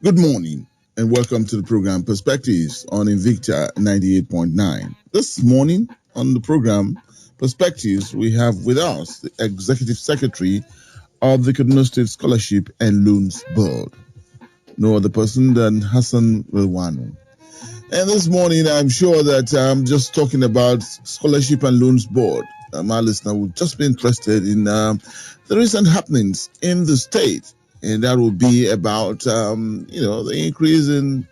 Good morning and welcome to the program Perspectives on Invicta 98.9. This morning on the program Perspectives, we have with us the Executive Secretary of the Kaduna State Scholarship and Loans Board, no other person than Hassan Rilwanu. And this morning, I'm sure that just talking about Scholarship and Loans Board, my listener would just be interested in the recent happenings in the state. And that would be about, the increase in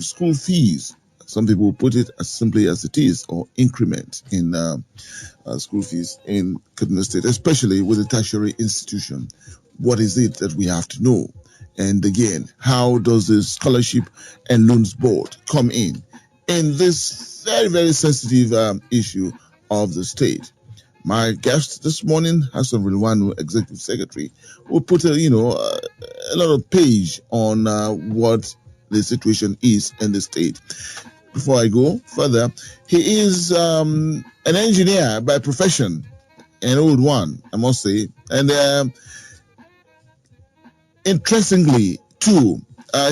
school fees. Some people put it as simply as it is, or increment in school fees in Kaduna State, especially with the tertiary institution. What is it that we have to know? And again, how does the Scholarship and Loans Board come in this very, very sensitive issue of the state? My guest this morning, Hassan Rilwanu, Executive Secretary, will put a lot of page on what the situation is in the state. Before I go further, he is an engineer by profession, an old one, I must say, and interestingly, too,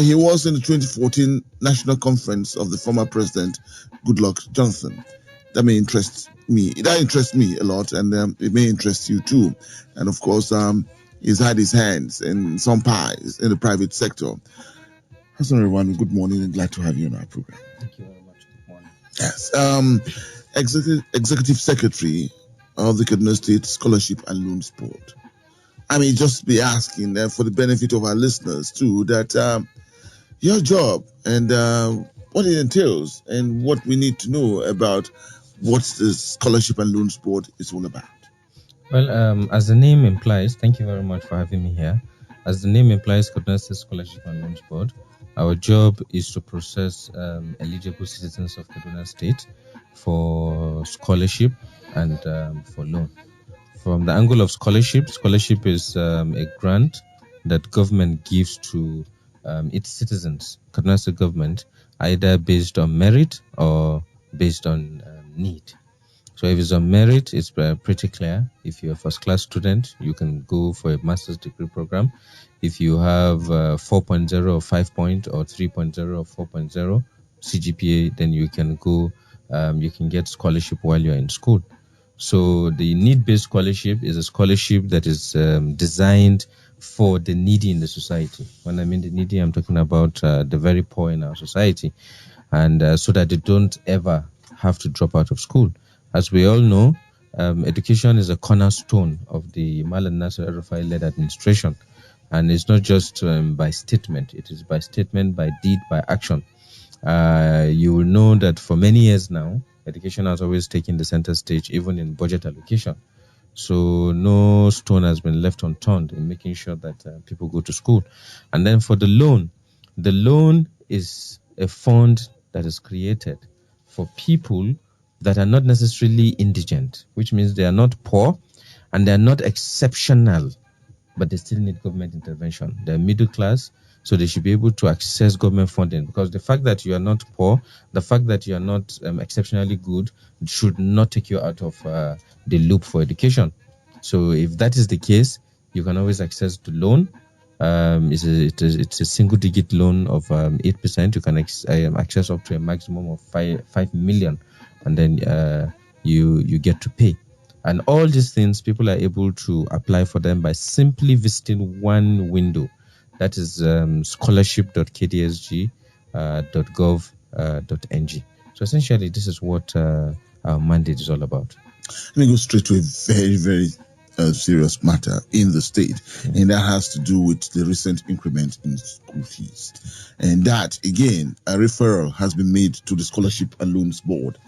he was in the 2014 National Conference of the former President, Goodluck Jonathan. That may interest me. That interests me a lot, and it may interest you too. And of course, he's had his hands in some pies in the private sector. Hassan Rilwanu, good morning, and glad to have you on our program. Thank you very much. Good morning. Yes, Executive Secretary of the Kaduna State Scholarship and Loans Board. I may just be asking for the benefit of our listeners too, that your job and what it entails and what we need to know about what the Scholarship and Loans Board is all about. Well, as the name implies, thank you very much for having me here. As the name implies, Kaduna State Scholarship and Loans Board, our job is to process eligible citizens of Kaduna State for scholarship and for loan. From the angle of scholarship is a grant that government gives to its citizens, Kaduna State government, either based on merit or based on need. So if it's on merit, it's pretty clear. If you're a first-class student, you can go for a master's degree program. If you have 4.0 or 5 point or 3.0 or 4.0 CGPA, then you can go, you can get scholarship while you're in school. So the need-based scholarship is a scholarship that is designed for the needy in the society. When I mean the needy, I'm talking about the very poor in our society, and so that they don't ever have to drop out of school. As we all know, education is a cornerstone of the Malam Nasir El-Rufai-led administration, and it's not just by statement. It is by statement, by deed, by action. You will know that for many years now, education has always taken the center stage, even in budget allocation. So no stone has been left unturned in making sure that people go to school. And then for the loan is a fund that is created for people that are not necessarily indigent, which means they are not poor and they are not exceptional, but they still need government intervention. They're middle class, so they should be able to access government funding, because the fact that you are not poor, the fact that you are not exceptionally good should not take you out of the loop for education. So if that is the case, you can always access the loan. It's a single digit loan of 8%. You can access up to a maximum of 5 million, and then you get to pay. And all these things, people are able to apply for them by simply visiting one window. That is scholarship.kdsg.gov.ng. So essentially, this is what our mandate is all about. Let me go straight to a very, very serious matter in the state, and that has to do with the recent increment in school fees. And that, again, a referral has been made to the Scholarship and Loans Board.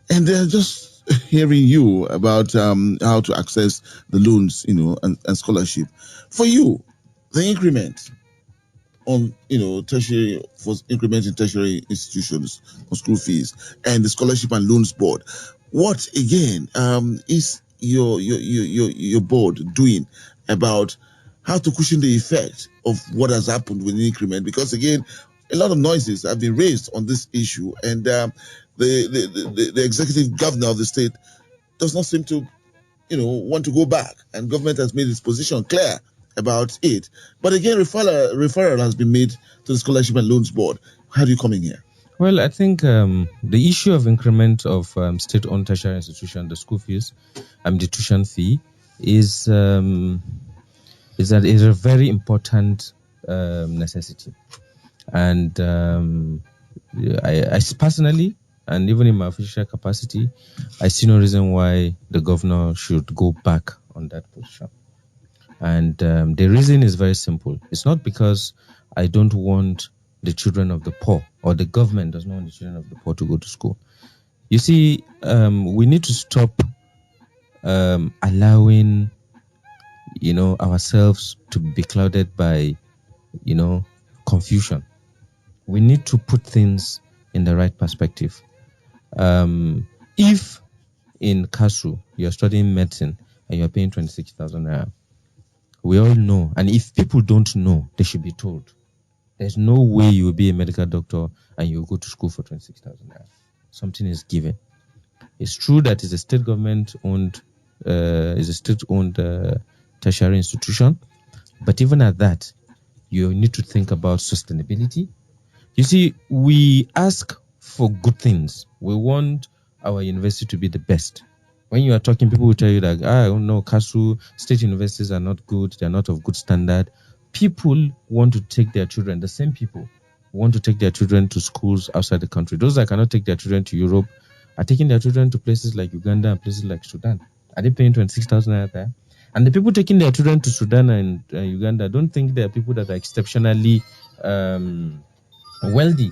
And they're just hearing you about how to access the loans, and scholarship. For you, the increment on, tertiary, for increment in tertiary institutions on school fees and the Scholarship and Loans Board, what again is your board doing about how to cushion the effect of what has happened with the increment? Because again, a lot of noises have been raised on this issue, and the executive governor of the state does not seem to, want to go back, and government has made its position clear about it. But again, referral has been made to the Scholarship and Loans Board. How do you come in here? Well, I think the issue of increment of state-owned tertiary institution, the school fees, the tuition fee, is a very important necessity. And I personally, and even in my official capacity, I see no reason why the governor should go back on that position. And the reason is very simple. It's not because I don't want the children of the poor, or the government does not want the children of the poor to go to school. You see, we need to stop allowing, ourselves to be clouded by, confusion. We need to put things in the right perspective. If in KASU you're studying medicine and you're paying 26,000 naira, we all know, and if people don't know, they should be told. There's no way you will be a medical doctor and you will go to school for 26,000 naira. Something is given. It's true that it's a state government owned, tertiary institution, but even at that, you need to think about sustainability. You see, we ask for good things. We want our university to be the best. When you are talking, people will tell you that, no, KASU, state universities are not good, they are not of good standard. People want to take their children, the same people want to take their children to schools outside the country. Those that cannot take their children to Europe are taking their children to places like Uganda and places like Sudan. Are they paying 26,000 naira there? And the people taking their children to Sudan and Uganda don't think they are people that are exceptionally wealthy.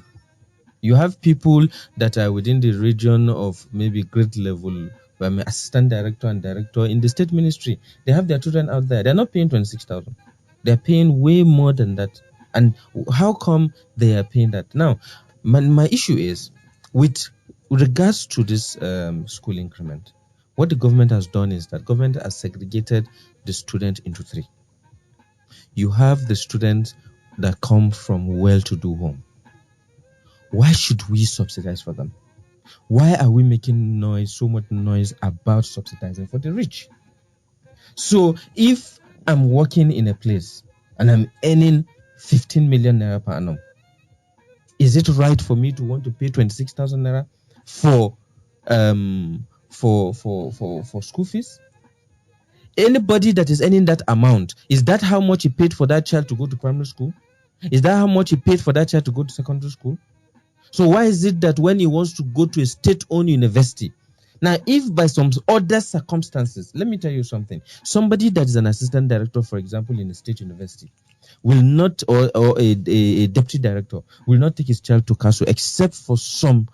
You have people that are within the region of maybe grade level, assistant director and director in the state ministry. They have their children out there. They're not paying 26,000. They're paying way more than that. And how come they are paying that? Now, my issue is with regards to this school increment. What the government has done is that government has segregated the student into three. You have the students that come from well-to-do home. Why should we subsidize for them? Why are we making so much noise about subsidizing for the rich? So if I'm working in a place and I'm earning 15 million naira per annum, is it right for me to want to pay 26,000 naira for school fees? Anybody that is earning that amount, is that how much he paid for that child to go to primary school? Is that how much he paid for that child to go to secondary school? So why is it that when he wants to go to a state-owned university, now if by some other circumstances, let me tell you something, somebody that is an assistant director, for example, in a state university, will not, or a deputy director, will not take his child to KASU except for some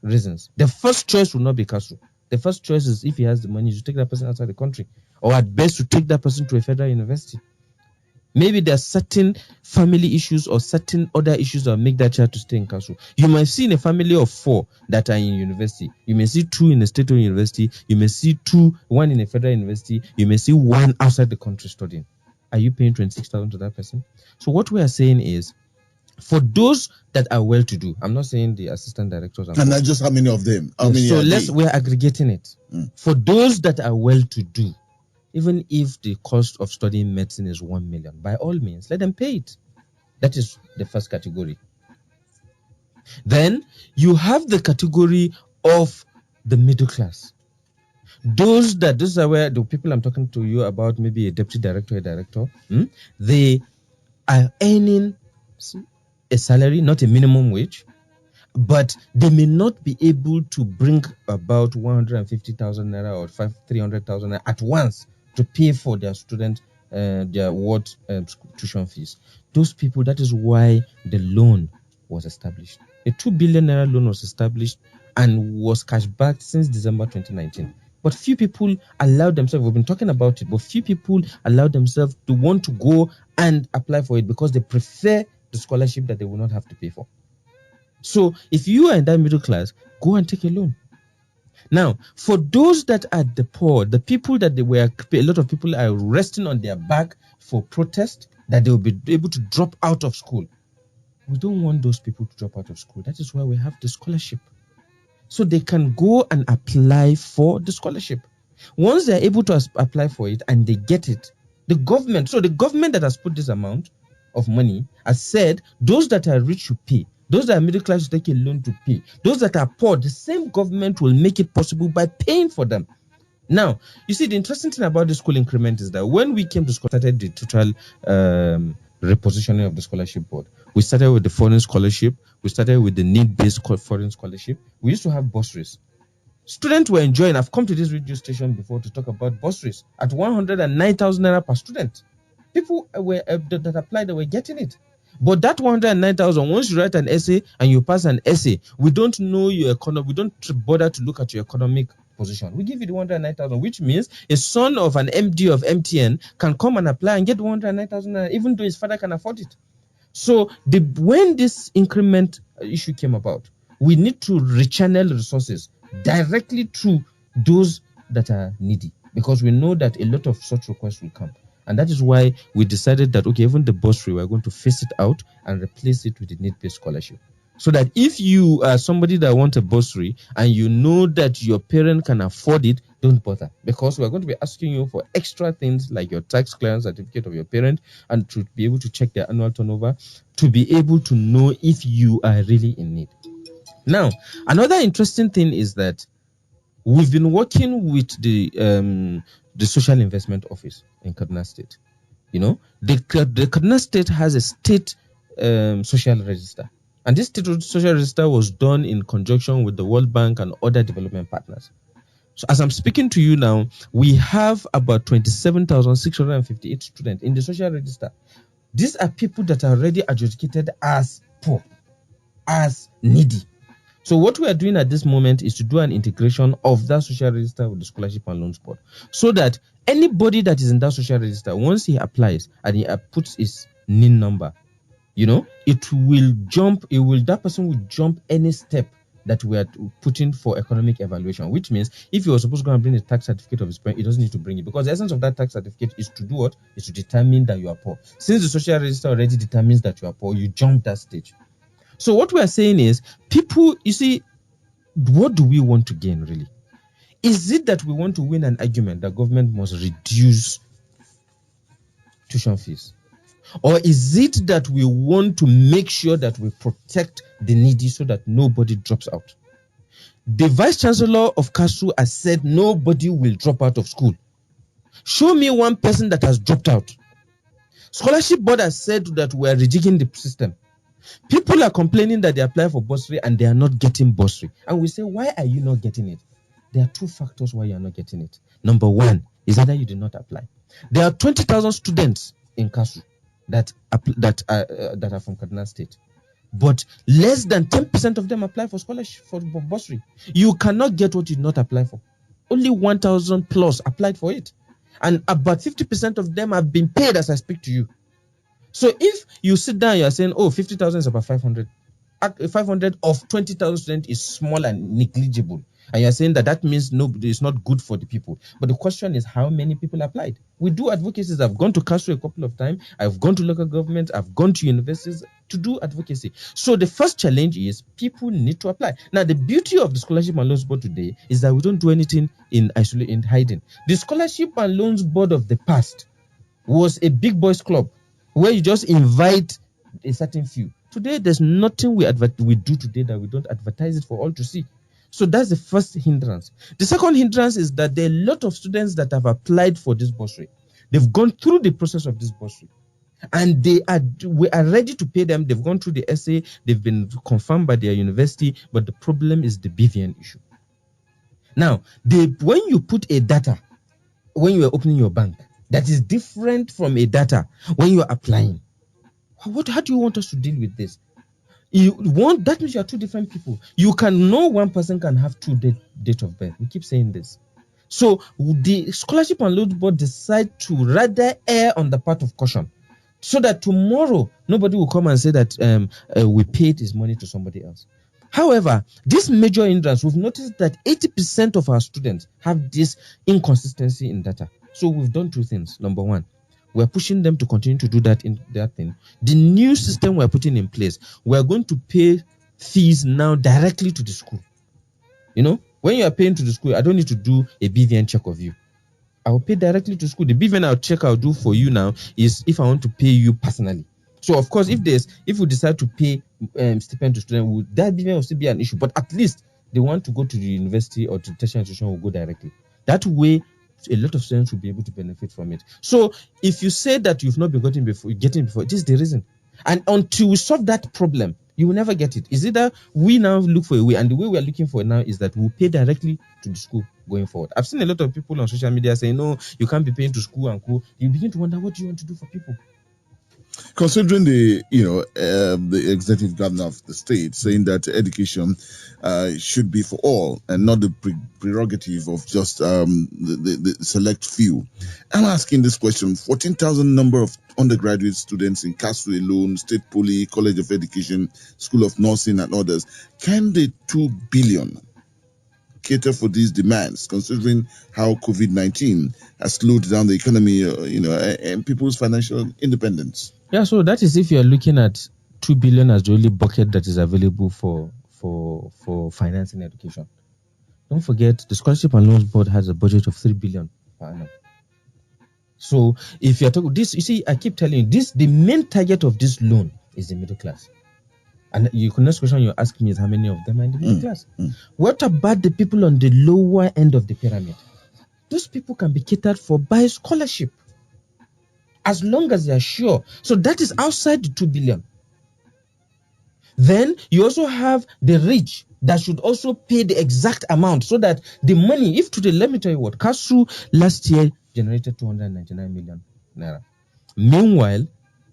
reasons. The first choice will not be KASU. The first choice is, if he has the money, to take that person outside the country, or at best to take that person to a federal university. Maybe there are certain family issues or certain other issues that make that child to stay in KASU. You might see in a family of 4 that are in university. You may see 2 in a state-owned university. You may see 1 in a federal university. You may see 1 outside the country studying. Are you paying 26,000 to that person? So what we are saying is, for those that are well-to-do, I'm not saying the assistant directors. And not just how many of them. We're aggregating it. For those that are well-to-do, even if the cost of studying medicine is 1 million, by all means, let them pay it. That is the first category. Then you have the category of the middle class. Those are where the people I'm talking to you about, maybe a deputy director, a director, they are earning a salary, not a minimum wage, but they may not be able to bring about 150,000 naira or 300,000 naira at once to pay for their student, their tuition fees. Those people, that is why the loan was established. A 2 billion naira loan was established and was cash backed since December 2019. But few people allowed themselves, we've been talking about it, but few people allowed themselves to want to go and apply for it because they prefer the scholarship that they will not have to pay for. So if you are in that middle class, go and take a loan. Now, for those that are the poor, the people that a lot of people are resting on their back for protest, that they will be able to drop out of school. We don't want those people to drop out of school. That is why we have the scholarship. So they can go and apply for the scholarship. Once they're able to apply for it and they get it, The government that has put this amount of money has said those that are rich should pay. Those that are middle class should take a loan to pay. Those that are poor, the same government will make it possible by paying for them. Now, you see, the interesting thing about the school increment is that when we came to school, started the total repositioning of the scholarship board. We started with the foreign scholarship. We started with the need-based foreign scholarship. We used to have bursaries. Students were enjoying. I've come to this radio station before to talk about bursaries at 109,000 naira per student. People were that applied, they were getting it. But that 109,000, once you write an essay and you pass an essay, we don't know your economy. We don't bother to look at your economic position. We give you the 109,000, which means a son of an MD of MTN can come and apply and get 109,000, even though his father can afford it. So when this increment issue came about, we need to rechannel resources directly to those that are needy, because we know that a lot of such requests will come. And that is why we decided that, okay, even the bursary, we're going to phase it out and replace it with the need-based scholarship. So that if you are somebody that wants a bursary and you know that your parent can afford it, don't bother, because we're going to be asking you for extra things like your tax clearance certificate of your parent, and to be able to check their annual turnover, to be able to know if you are really in need. Now, another interesting thing is that we've been working with the Social Investment Office in Kaduna State. You know, the Kaduna State has a state social register, and this state social register was done in conjunction with the World Bank and other development partners. So as I'm speaking to you now, we have about 27,658 students in the social register. These are people that are already adjudicated as poor, as needy. So what we are doing at this moment is to do an integration of that social register with the Scholarship and Loans Board, so that anybody that is in that social register, once he applies and he puts his NIN number, you know, that person will jump any step that we are putting for economic evaluation, which means if you are supposed to go and bring a tax certificate of his parent, he doesn't need to bring it, because the essence of that tax certificate is to do what? Is to determine that you are poor. Since the social register already determines that you are poor, you jump that stage. So what we are saying is, people, you see, what do we want to gain really? Is it that we want to win an argument that government must reduce tuition fees? Or is it that we want to make sure that we protect the needy so that nobody drops out? The Vice Chancellor of KASU has said nobody will drop out of school. Show me one person that has dropped out. Scholarship Board has said that we are rejigging the system. People are complaining that they apply for bursary and they are not getting bursary. And we say, why are you not getting it? There are two factors why you are not getting it. Number one is either you did not apply. There are 20,000 students in KASU that are from Kaduna State, but less than 10% of them apply for scholarship for bursary. You cannot get what you did not apply for. Only 1,000 plus applied for it, and about 50% of them have been paid as I speak to you. So if you sit down, you are saying, oh, 50,000 is about 500. 500 of 20,000 students is small and negligible. And you're saying that means nobody, it's not good for the people. But the question is, how many people applied? We do advocacies. I've gone to KASU a couple of times. I've gone to local government. I've gone to universities to do advocacy. So the first challenge is people need to apply. Now, the beauty of the Scholarship and Loans Board today is that we don't do anything in hiding. The Scholarship and Loans Board of the past was a big boys club where you just invite a certain few. Today, there's nothing we do today that we don't advertise it for all to see. So that's the first hindrance. The second hindrance is that there are a lot of students that have applied for this bursary. They've gone through the process of this bursary, and we are ready to pay them. They've gone through the essay. They've been confirmed by their university, but the problem is the BVN issue. Now, when you put a data, when you are opening your bank, that is different from a data when you are applying. How do you want us to deal with this? That means you are two different people. One person can have two date of birth. We keep saying this. So the Scholarship and Loans Board decide to rather err on the part of caution, so that tomorrow nobody will come and say that we paid his money to somebody else. However, this major hindrance, we've noticed that 80% of our students have this inconsistency in data. So we've done two things. Number one, we're pushing them to continue to do that thing. The new system we're putting in place, we're going to pay fees now directly to the school. You know, when you are paying to the school, I don't need to do a BVN check of you. I'll pay directly to school. The payment I'll do for you now is if I want to pay you personally. So of course, if we decide to pay stipend to students, that payment will still be an issue. But at least they want to go to the university or to the tertiary institution will go directly. That way, a lot of students will be able to benefit from it. So if you say that you've not been getting before, this is the reason. And until we solve that problem, you will never get it. Is it that we now look for a way, and the way we are looking for it now is that we'll pay directly to the school going forward. I've seen a lot of people on social media saying, no, you can't be paying to school and co. You begin to wonder, what do you want to do for people? Considering the executive governor of the state saying that education should be for all and not the prerogative of just the select few, I'm asking this question: 14,000 number of undergraduate students in KASU alone, State Poly, College of Education, School of Nursing, and others. Can the 2 billion cater for these demands, considering how COVID-19 has slowed down the economy, and people's financial independence? Yeah, so that is if you are looking at 2 billion as the only bucket that is available for financing education. Don't forget, the Scholarship and Loans Board has a budget of 3 billion per annum. So if you're talking this, you see, I keep telling you this: the main target of this loan is the middle class. And the next question you ask me is how many of them are in the middle class? What about the people on the lower end of the pyramid? Those people can be catered for by scholarship, as long as they are sure. So that is outside the 2 billion. Then you also have the rich that should also pay the exact amount, so that the money, if today, let me tell you what, KASU last year generated 299 million naira. Meanwhile,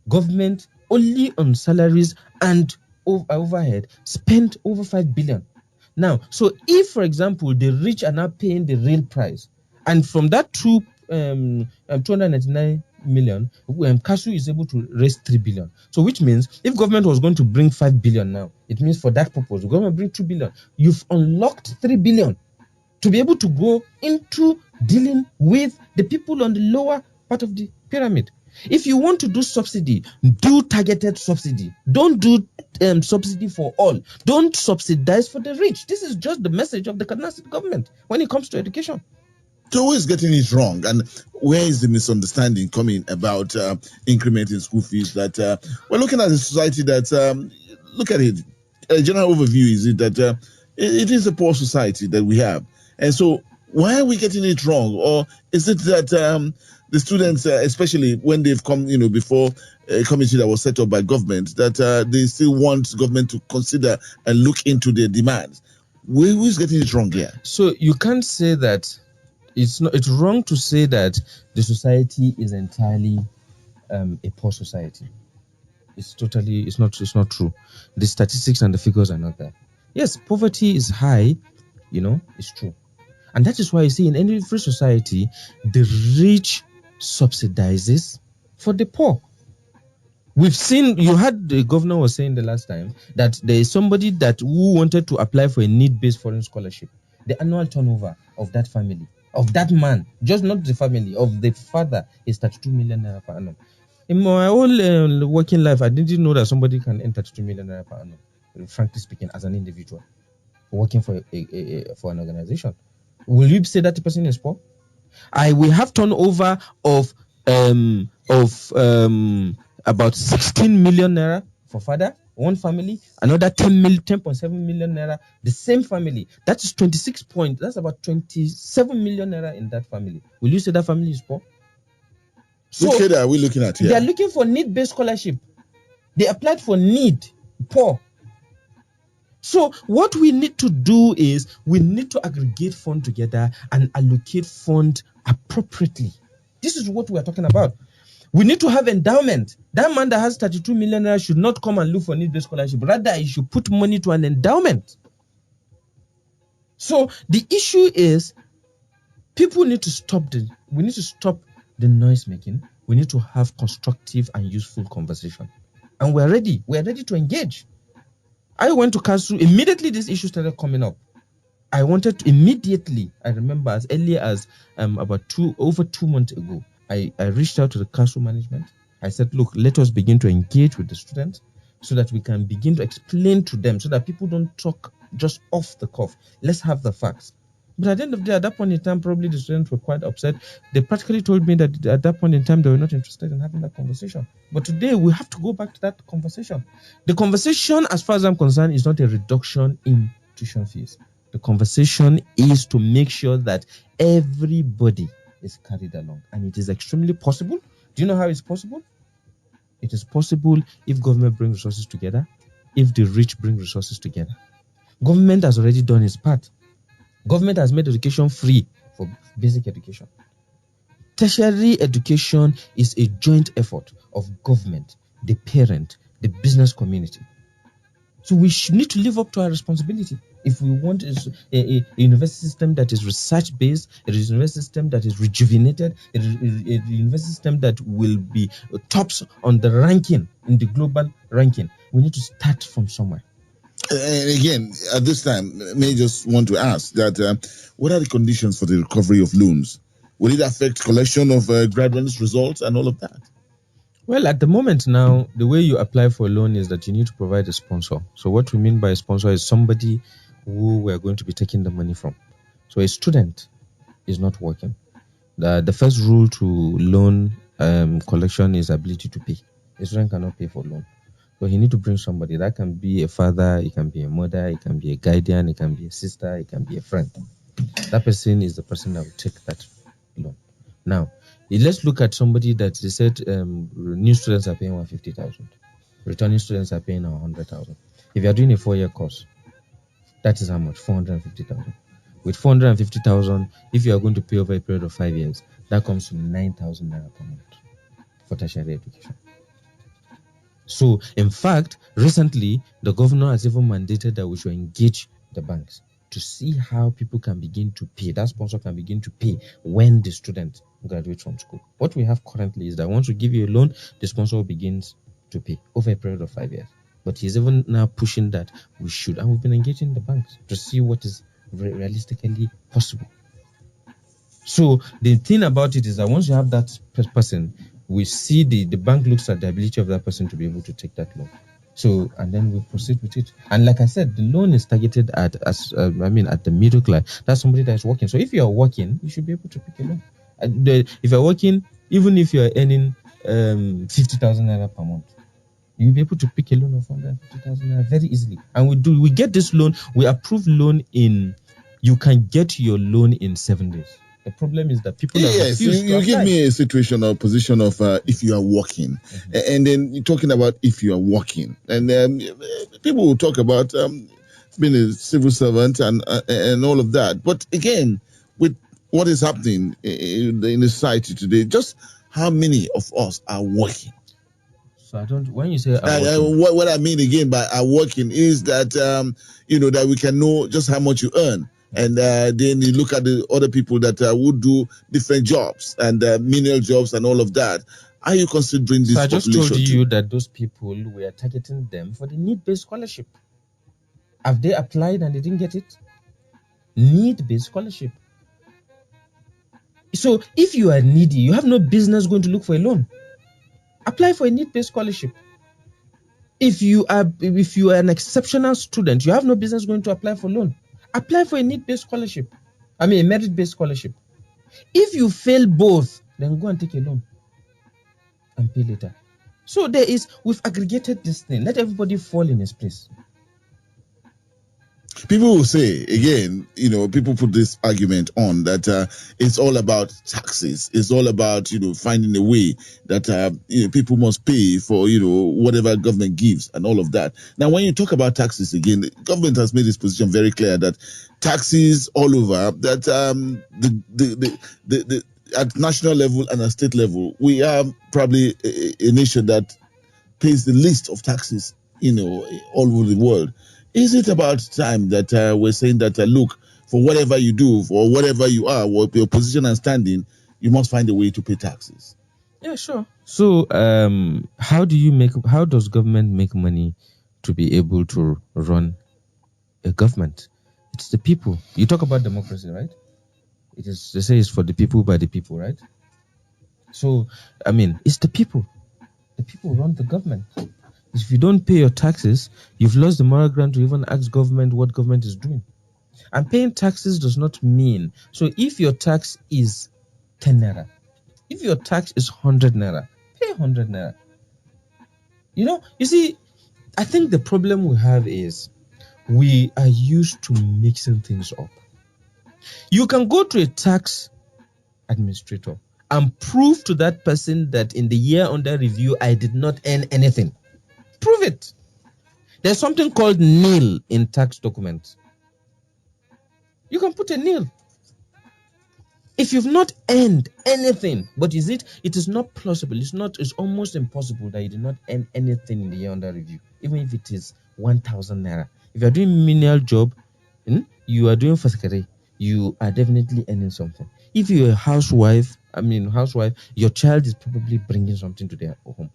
government only on salaries and overhead spent over 5 billion. Now, so if, for example, the rich are now paying the real price, and from that 299 million, KASU is able to raise 3 billion. So which means if government was going to bring 5 billion now, it means for that purpose, the government bring 2 billion. You've unlocked 3 billion to be able to go into dealing with the people on the lower part of the pyramid. If you want to do subsidy, do targeted subsidy. Don't do subsidy for all. Don't subsidize for the rich. This is just the message of the Kaduna State government when it comes to education. So who is getting it wrong, and where is the misunderstanding coming about incrementing school fees? That we're looking at a society that, look at it, a general overview is it that it is a poor society that we have. And so why are we getting it wrong? Or is it that the students, especially when they've come, before a committee that was set up by government, that they still want government to consider and look into their demands? Who's getting it wrong here? So you can't say that. It's wrong to say that the society is entirely a poor society. It's not true. The statistics and the figures are not there. Yes, poverty is high, it's true. And that is why you see in any free society, the rich subsidizes for the poor. We've seen, you heard the governor was saying the last time that there is somebody who wanted to apply for a need-based foreign scholarship. The annual turnover of that family, of that man, just not the family, of the father, is 32 million naira per annum. In my whole working life, I didn't know that somebody can earn 32 million naira per annum, frankly speaking, as an individual, working for an organization. Will you say that the person is poor? We have turnover of about 16 million naira for father, one family, another 10.7 million naira, the same family. That is 26 points. That's about 27 million naira in that family. Will you say that family is poor? So, which are we looking at here? They are looking for need-based scholarship. They applied for need, poor. So what we need to do is we need to aggregate funds together and allocate funds appropriately. This is what we are talking about. We need to have endowment. That man that has 32 million naira should not come and look for need-based scholarship. Rather, he should put money to an endowment. So the issue is we need to stop the noise making. We need to have constructive and useful conversation. And we're ready. We're ready to engage. I went to KASU immediately this issue started coming up. I wanted to immediately, I remember as early as over 2 months ago, I reached out to the KASU management. I said, look, let us begin to engage with the students so that we can begin to explain to them, so that people don't talk just off the cuff. Let's have the facts. But at the end of the day, at that point in time, probably the students were quite upset. They practically told me that at that point in time, they were not interested in having that conversation. But today, we have to go back to that conversation. The conversation, as far as I'm concerned, is not a reduction in tuition fees. The conversation is to make sure that everybody is carried along. And it is extremely possible. Do you know how it's possible? It is possible if government brings resources together, if the rich bring resources together. Government has already done its part. Government has made education free for basic education. Tertiary education is a joint effort of government, the parent, the business community. So we need to live up to our responsibility. If we want a university system that is research-based, a university system that is rejuvenated, a university system that will be tops on the ranking, in the global ranking, we need to start from somewhere. And again, at this time, may just want to ask that what are the conditions for the recovery of loans? Will it affect collection of graduates' results and all of that? Well, at the moment now, the way you apply for a loan is that you need to provide a sponsor. So what we mean by a sponsor is somebody who we are going to be taking the money from. So a student is not working. The first rule to loan collection is ability to pay. A student cannot pay for loan. So he need to bring somebody. That can be a father, it can be a mother, it can be a guardian, it can be a sister, it can be a friend. That person is the person that will take that loan. Now, let's look at somebody that they said new students are paying 150,000. Returning students are paying 100,000. If you are doing a 4-year course, that is how much? 450,000. With 450,000, if you are going to pay over a period of 5 years, that comes to 9,000 naira per month for tertiary education. So, in fact, recently, the governor has even mandated that we should engage the banks to see how people can begin to pay, that sponsor can begin to pay when the student graduates from school. What we have currently is that once we give you a loan, the sponsor begins to pay over a period of 5 years. But he's even now pushing that we should, and we've been engaging the banks to see what is realistically possible. So the thing about it is that once you have that person, we see the bank looks at the ability of that person to be able to take that loan. So, and then we proceed with it. And like I said, the loan is targeted at the middle class. That's somebody that is working. So if you are working, you should be able to pick a loan. If you're working, even if you're earning 50,000 naira per month, you'll be able to pick a loan of 150,000 naira very easily. And we get this loan, we approve loan you can get your loan in 7 days. The problem is that people yes, you give me a situation or position of if you are working, and then you're talking about if you are working, and people will talk about being a civil servant and all of that. But again, with what is happening in the society today, just how many of us are working? So I don't. When you say what I mean again by are working is that that we can know just how much you earn. And then you look at the other people that would do different jobs and menial jobs and all of that. Are you considering this? So I just told you that those people, we are targeting them for the need-based scholarship. Have they applied and they didn't get it? Need-based scholarship. So if you are needy, you have no business going to look for a loan. Apply for a need-based scholarship. If you are an exceptional student, you have no business going to apply for loan. Apply for a need-based scholarship. A merit-based scholarship. If you fail both, then go and take a loan and pay later. So we've aggregated this thing. Let everybody fall in its place. People will say, again, people put this argument on that it's all about taxes. It's all about, finding a way that people must pay for, whatever government gives and all of that. Now, when you talk about taxes, again, the government has made this position very clear that taxes all over, that at national level and at state level, we are probably a nation that pays the least of taxes, all over the world. Is it about time that we're saying that, look, for whatever you do, for whatever you are, what your position and standing, you must find a way to pay taxes? Yeah, sure. So, how does government make money to be able to run a government? It's the people. You talk about democracy, right? They say it's for the people by the people, right? So, it's the people. The people run the government. If you don't pay your taxes, you've lost the moral ground to even ask government what government is doing. And paying taxes does not mean, so if your tax is 10 naira, if your tax is 100 naira, pay 100 naira. You see, I think the problem we have is we are used to mixing things up. You can go to a tax administrator and prove to that person that in the year under review, I did not earn anything. Prove it. There's something called nil in tax documents. You can put a nil. If you've not earned anything, but it is not plausible, it's almost impossible that you did not earn anything in the year under review, even if it is 1,000 naira. If you're doing menial job, you are doing fasikare, you are definitely earning something. If you're a housewife, your child is probably bringing something to their home.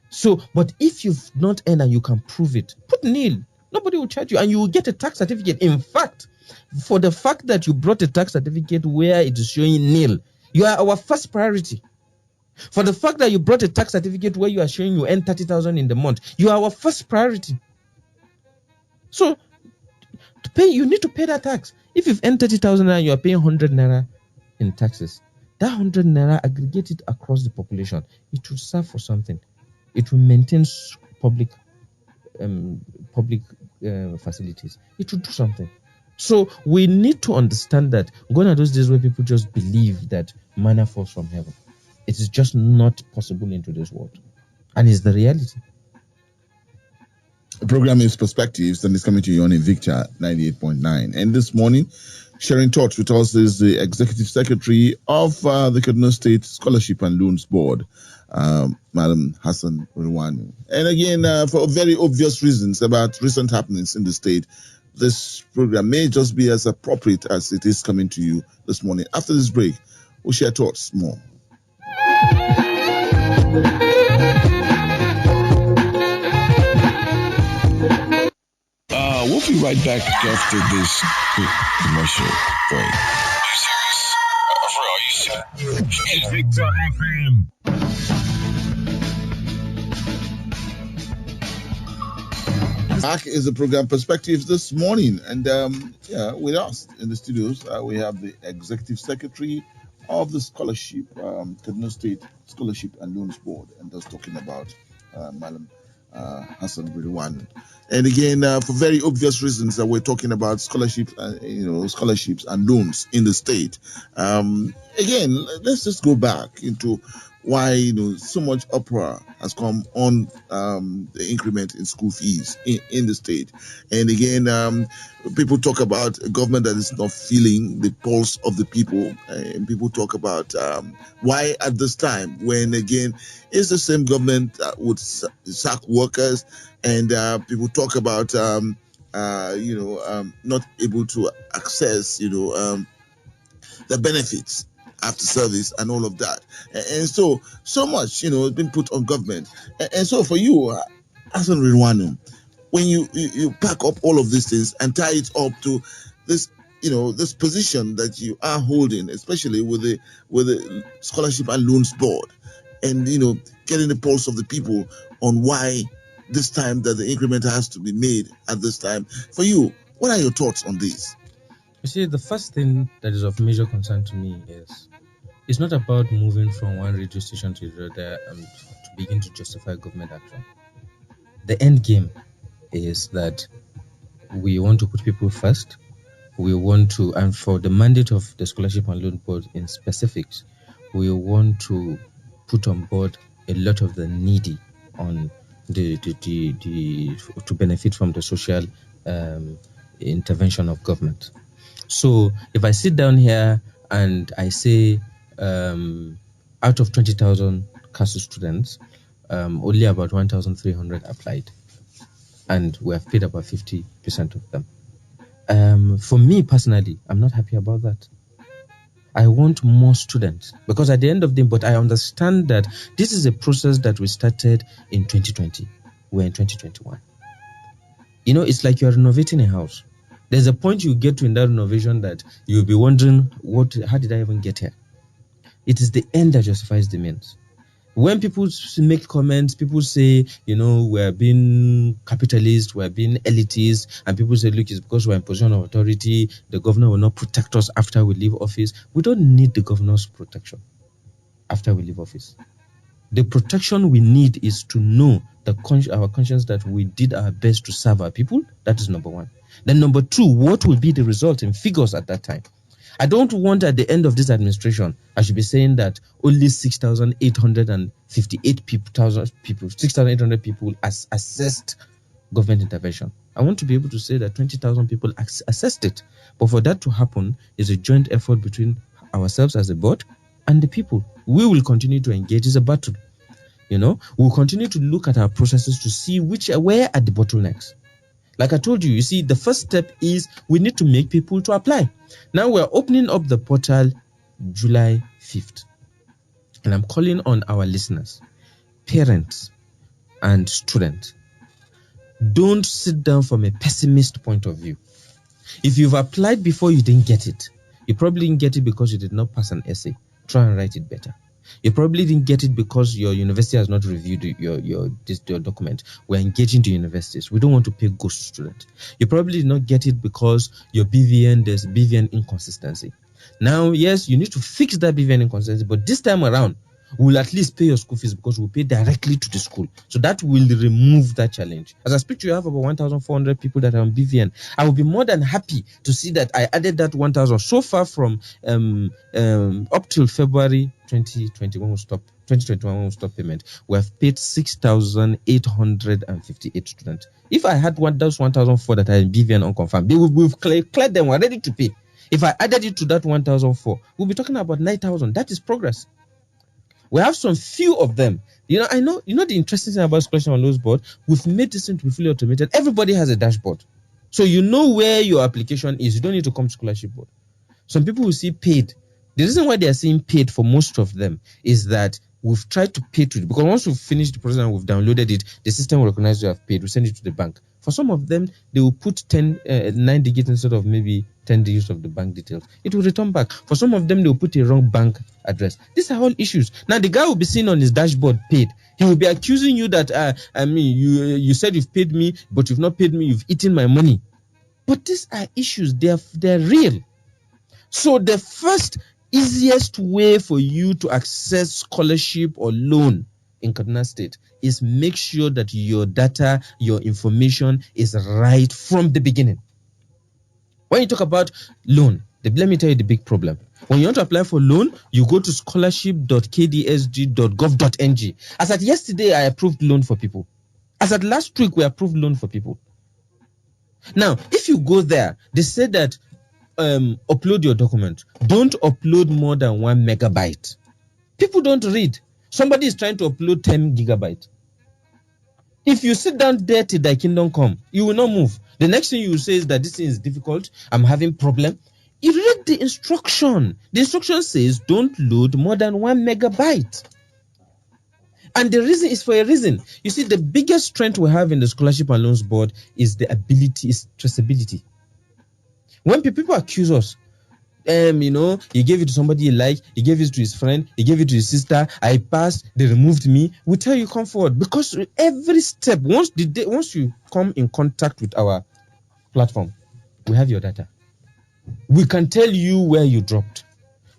So, but if you've not earned and you can prove it, put nil. Nobody will charge you, and you will get a tax certificate. In fact, for the fact that you brought a tax certificate where it is showing nil, you are our first priority. For the fact that you brought a tax certificate where you are showing you earn 30,000 in the month, you are our first priority. So, you need to pay that tax. If you've earned 30,000 naira, you are paying 100 naira in taxes. That 100 naira, aggregated across the population, it will serve for something. It will maintain public facilities. It will do something. So we need to understand that gone are those days where people just believe that manna falls from heaven. It is just not possible in today's world, and it's the reality. The program is Perspectives, and it's coming to you on Invicta 98.9. And this morning, sharing thoughts with us is the Executive Secretary of the Kaduna State Scholarship and Loans Board, Madam Hassan Rilwanu. And again, for very obvious reasons about recent happenings in the state, this program may just be as appropriate as it is coming to you this morning. After this break, we'll share thoughts more. We'll be right back after this commercial break. Are you serious? Victor FM. Back is the program Perspectives this morning, and with us in the studios we have the Executive Secretary of the Scholarship, Kaduna State Scholarship and Loans Board, and that's talking about Madam Hassan Rilwanu. And again, for very obvious reasons that we're talking about scholarships and loans in the state. Again, let's just go back into why so much uproar has come on the increment in school fees in the state. And again, people talk about a government that is not feeling the pulse of the people, and people talk about why at this time, when again it's the same government that would sack workers, and people talk about not able to access the benefits after service and all of that, and so much has been put on government. And so for you, Hassan Rilwanu, when you pack up all of these things and tie it up to this this position that you are holding, especially with the Scholarship and Loans Board, and getting the pulse of the people on why this time that the increment has to be made at this time, for you, what are your thoughts on this? You see, the first thing that is of major concern to me is it's not about moving from one radio station to the other to begin to justify government action. The end game is that we want to put people first. We want to, and for the mandate of the Scholarship and Loan Board in specifics, we want to put on board a lot of the needy on to benefit from the social intervention of government. So if I sit down here and I say out of 20,000 CASU students, only about 1,300 applied, and we have paid about 50% of them. For me personally, I'm not happy about that. I want more students, because at the end of the day, but I understand that this is a process that we started in 2020. We're in 2021. It's like you're renovating a house. There's a point you get to in that renovation that you'll be wondering, how did I even get here? It is the end that justifies the means. When people make comments, people say, we're being capitalist, we're being elitist, and people say, look, it's because we're in position of authority, the governor will not protect us after we leave office. We don't need the governor's protection after we leave office. The protection we need is to know our conscience that we did our best to serve our people. That is number one. Then number two, what will be the result in figures at that time? I don't want at the end of this administration, I should be saying that only 6,858 people, 6,800 people assessed government intervention. I want to be able to say that 20,000 people assessed it. But for that to happen is a joint effort between ourselves as a board and the people. We will continue to engage. It's a battle. We'll continue to look at our processes to see where are the bottlenecks. Like I told you, see, the first step is we need to make people to apply. Now we're opening up the portal July 5th. And I'm calling on our listeners, parents and students. Don't sit down from a pessimist point of view. If you've applied before you didn't get it, you probably didn't get it because you did not pass an essay. Try and write it better. You probably didn't get it because your university has not reviewed your document. We're engaging the universities. We don't want to pay ghost students. You probably did not get it because there's BVN inconsistency. Now, yes, you need to fix that BVN inconsistency, but this time around, we'll at least pay your school fees because we'll pay directly to the school. So that will remove that challenge. As I speak to you, I have about 1,400 people that are on BVN. I will be more than happy to see that I added that 1,000 so far from up till February 2021 will stop. 2021 will stop payment. We have paid 6,858 students. If I had those 1,004 that are in BVN unconfirmed, we've cleared them. We're ready to pay. If I added it to that 1,004, we'll be talking about 9,000. That is progress. We have some few of them. I know the interesting thing about Scholarship and Loans Board, we've made this thing to be fully automated. Everybody has a dashboard. So you know where your application is. You don't need to come to Scholarship Board. Some people will see paid. The reason why they are saying paid for most of them is that we've tried to pay to it. Because once we've finished the process and we've downloaded it, the system will recognize you have paid. We send it to the bank. For some of them, they will put 9 digits instead of maybe 10 digits of the bank details. It will return back. For some of them, they will put a wrong bank address. These are all issues. Now, the guy will be seen on his dashboard paid. He will be accusing you that, you said you've paid me, but you've not paid me. You've eaten my money. But these are issues. They're real. So the first easiest way for you to access scholarship or loan in Kaduna State is make sure that your data, your information is right from the beginning. When you talk about loan, let me tell you the big problem. When you want to apply for loan, you go to scholarship.kdsg.gov.ng. As at yesterday, I approved loan for people. As at last week, we approved loan for people. Now, if you go there, they say that upload your document. Don't upload more than 1 megabyte. People don't read. Somebody is trying to upload 10 gigabytes. If you sit down there till thy kingdom come, you will not move. The next thing you will say is that this thing is difficult. I'm having problem. You read the instruction. The instruction says don't load more than 1 megabyte. And the reason is for a reason. You see, the biggest strength we have in the Scholarship and Loans Board is the ability, is traceability. When people accuse us, he gave it to somebody he liked, he gave it to his friend, he gave it to his sister, I passed, they removed me, we tell you come forward. Because every step, once you come in contact with our platform, we have your data. We can tell you where you dropped.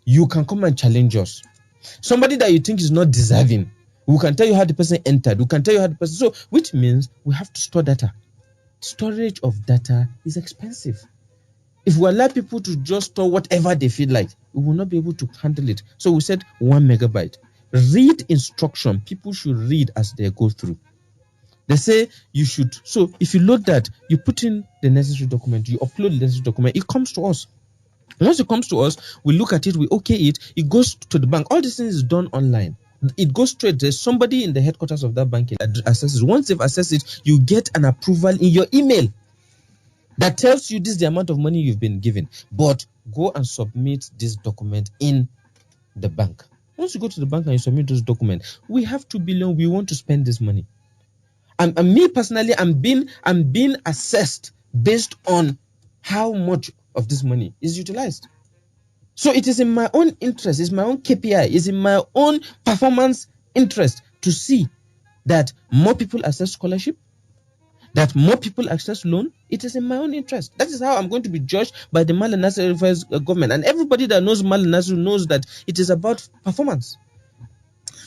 You can come and challenge us. Somebody that you think is not deserving, we can tell you how the person entered, we can tell you how the person, so which means we have to store data. Storage of data is expensive. If we allow people to just store whatever they feel like, we will not be able to handle it. So we said 1 megabyte. Read instruction. People should read as they go through. They say you should. So if you load that, you put in the necessary document, you upload the necessary document, it comes to us. Once it comes to us, we look at it, we okay it, it goes to the bank. All these things is done online. It goes straight. There's somebody in the headquarters of that bank that assesses. Once they've assessed it, you get an approval in your email that tells you this is the amount of money you've been given. But go and submit this document in the bank. Once you go to the bank and you submit this document, we have 2 billion. We want to spend this money. And me personally, I'm being assessed based on how much of this money is utilized. So it is in my own interest, it's my own KPI, it's in my own performance interest to see that more people access scholarship, that more people access loan. It is in my own interest. That is how I'm going to be judged by the Malam Nasir Rufai's government. And everybody that knows Malam Nasir knows that it is about performance.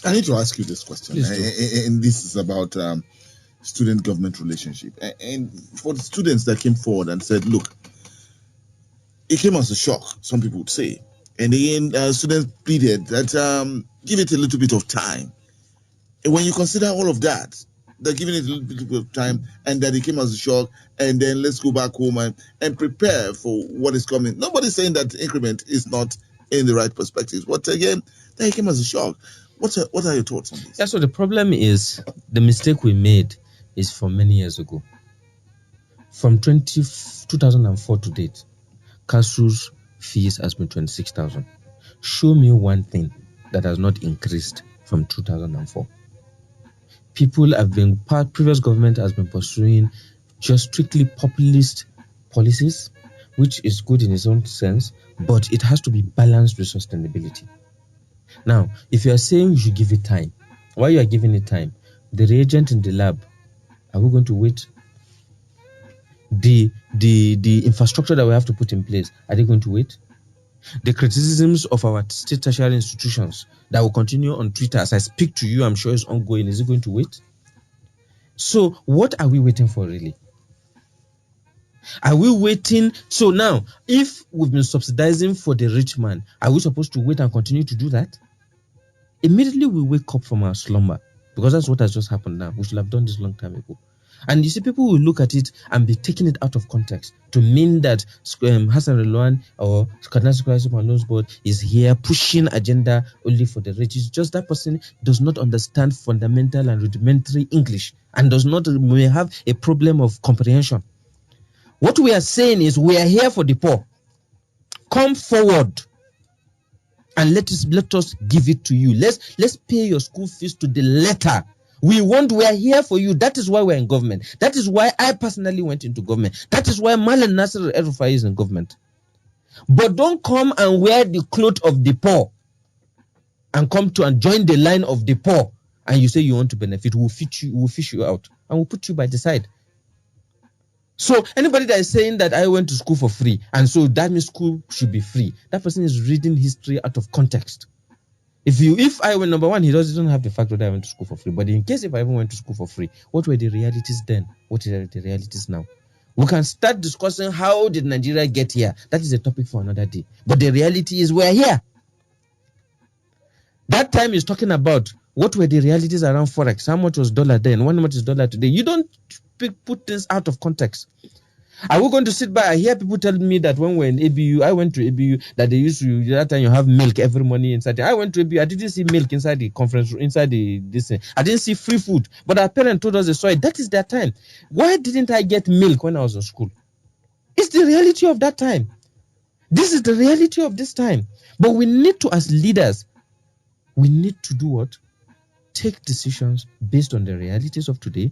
I need to ask you this question, and this is about student-government relationship. And for the students that came forward and said, look, it came as a shock, some people would say. And then students pleaded that give it a little bit of time. And when you consider all of that, they're giving it a little bit of time, and that it came as a shock, and then let's go back home and prepare for what is coming. Nobody's saying that increment is not in the right perspectives. But again, that came as a shock. What are your thoughts on this? Yeah, so the problem is the mistake we made is from many years ago. From 2004 to date, CASU's fees has been 26,000. Show me one thing that has not increased from 2004. Previous government has been pursuing just strictly populist policies, which is good in its own sense, but it has to be balanced with sustainability. Now, if you are saying you should give it time, why you are giving it time? The reagent in the lab, are we going to wait? The infrastructure that we have to put in place, are they going to wait? The criticisms of our state tertiary institutions that will continue on Twitter as I speak to you, I'm sure is ongoing. Is it going to wait? So what are we waiting for really? Are we waiting? So now, if we've been subsidizing for the rich man, are we supposed to wait and continue to do that? Immediately we wake up from our slumber, because that's what has just happened now. We should have done this long time ago. And you see, people will look at it and be taking it out of context to mean that Hassan Rilwan or Kaduna Scholarship and Loans Board is here pushing agenda only for the rich. It's just that person does not understand fundamental and rudimentary English and may have a problem of comprehension. What we are saying is we are here for the poor. Come forward and let us give it to you. Let's pay your school fees to the letter. We are here for you. That is why we're in government. That is why I personally went into government. That is why Malam Nasir Rufai is in government. But don't come and wear the cloth of the poor and come to and join the line of the poor and you say you want to benefit. We'll fish you out and we'll put you by the side. So anybody that is saying that I went to school for free and so that means school should be free, that person is reading history out of context. If I went, number one, he doesn't have the fact that I went to school for free. But in case if I even went to school for free, what were the realities then? What are the realities now? We can start discussing how did Nigeria get here. That is a topic for another day. But the reality is we're here. That time is talking about what were the realities around Forex. How much was dollar then? How much is dollar today? You don't put things out of context. Are we going to sit by? I hear people tell me that when we're in ABU, I went to ABU, that they used to, that time you have milk every morning inside. I went to ABU, I didn't see milk inside the conference room, inside this thing. I didn't see free food, but our parents told us they saw it. That is their time. Why didn't I get milk when I was in school? It's the reality of that time. This is the reality of this time. But we need to, as leaders, we need to do what? Take decisions based on the realities of today,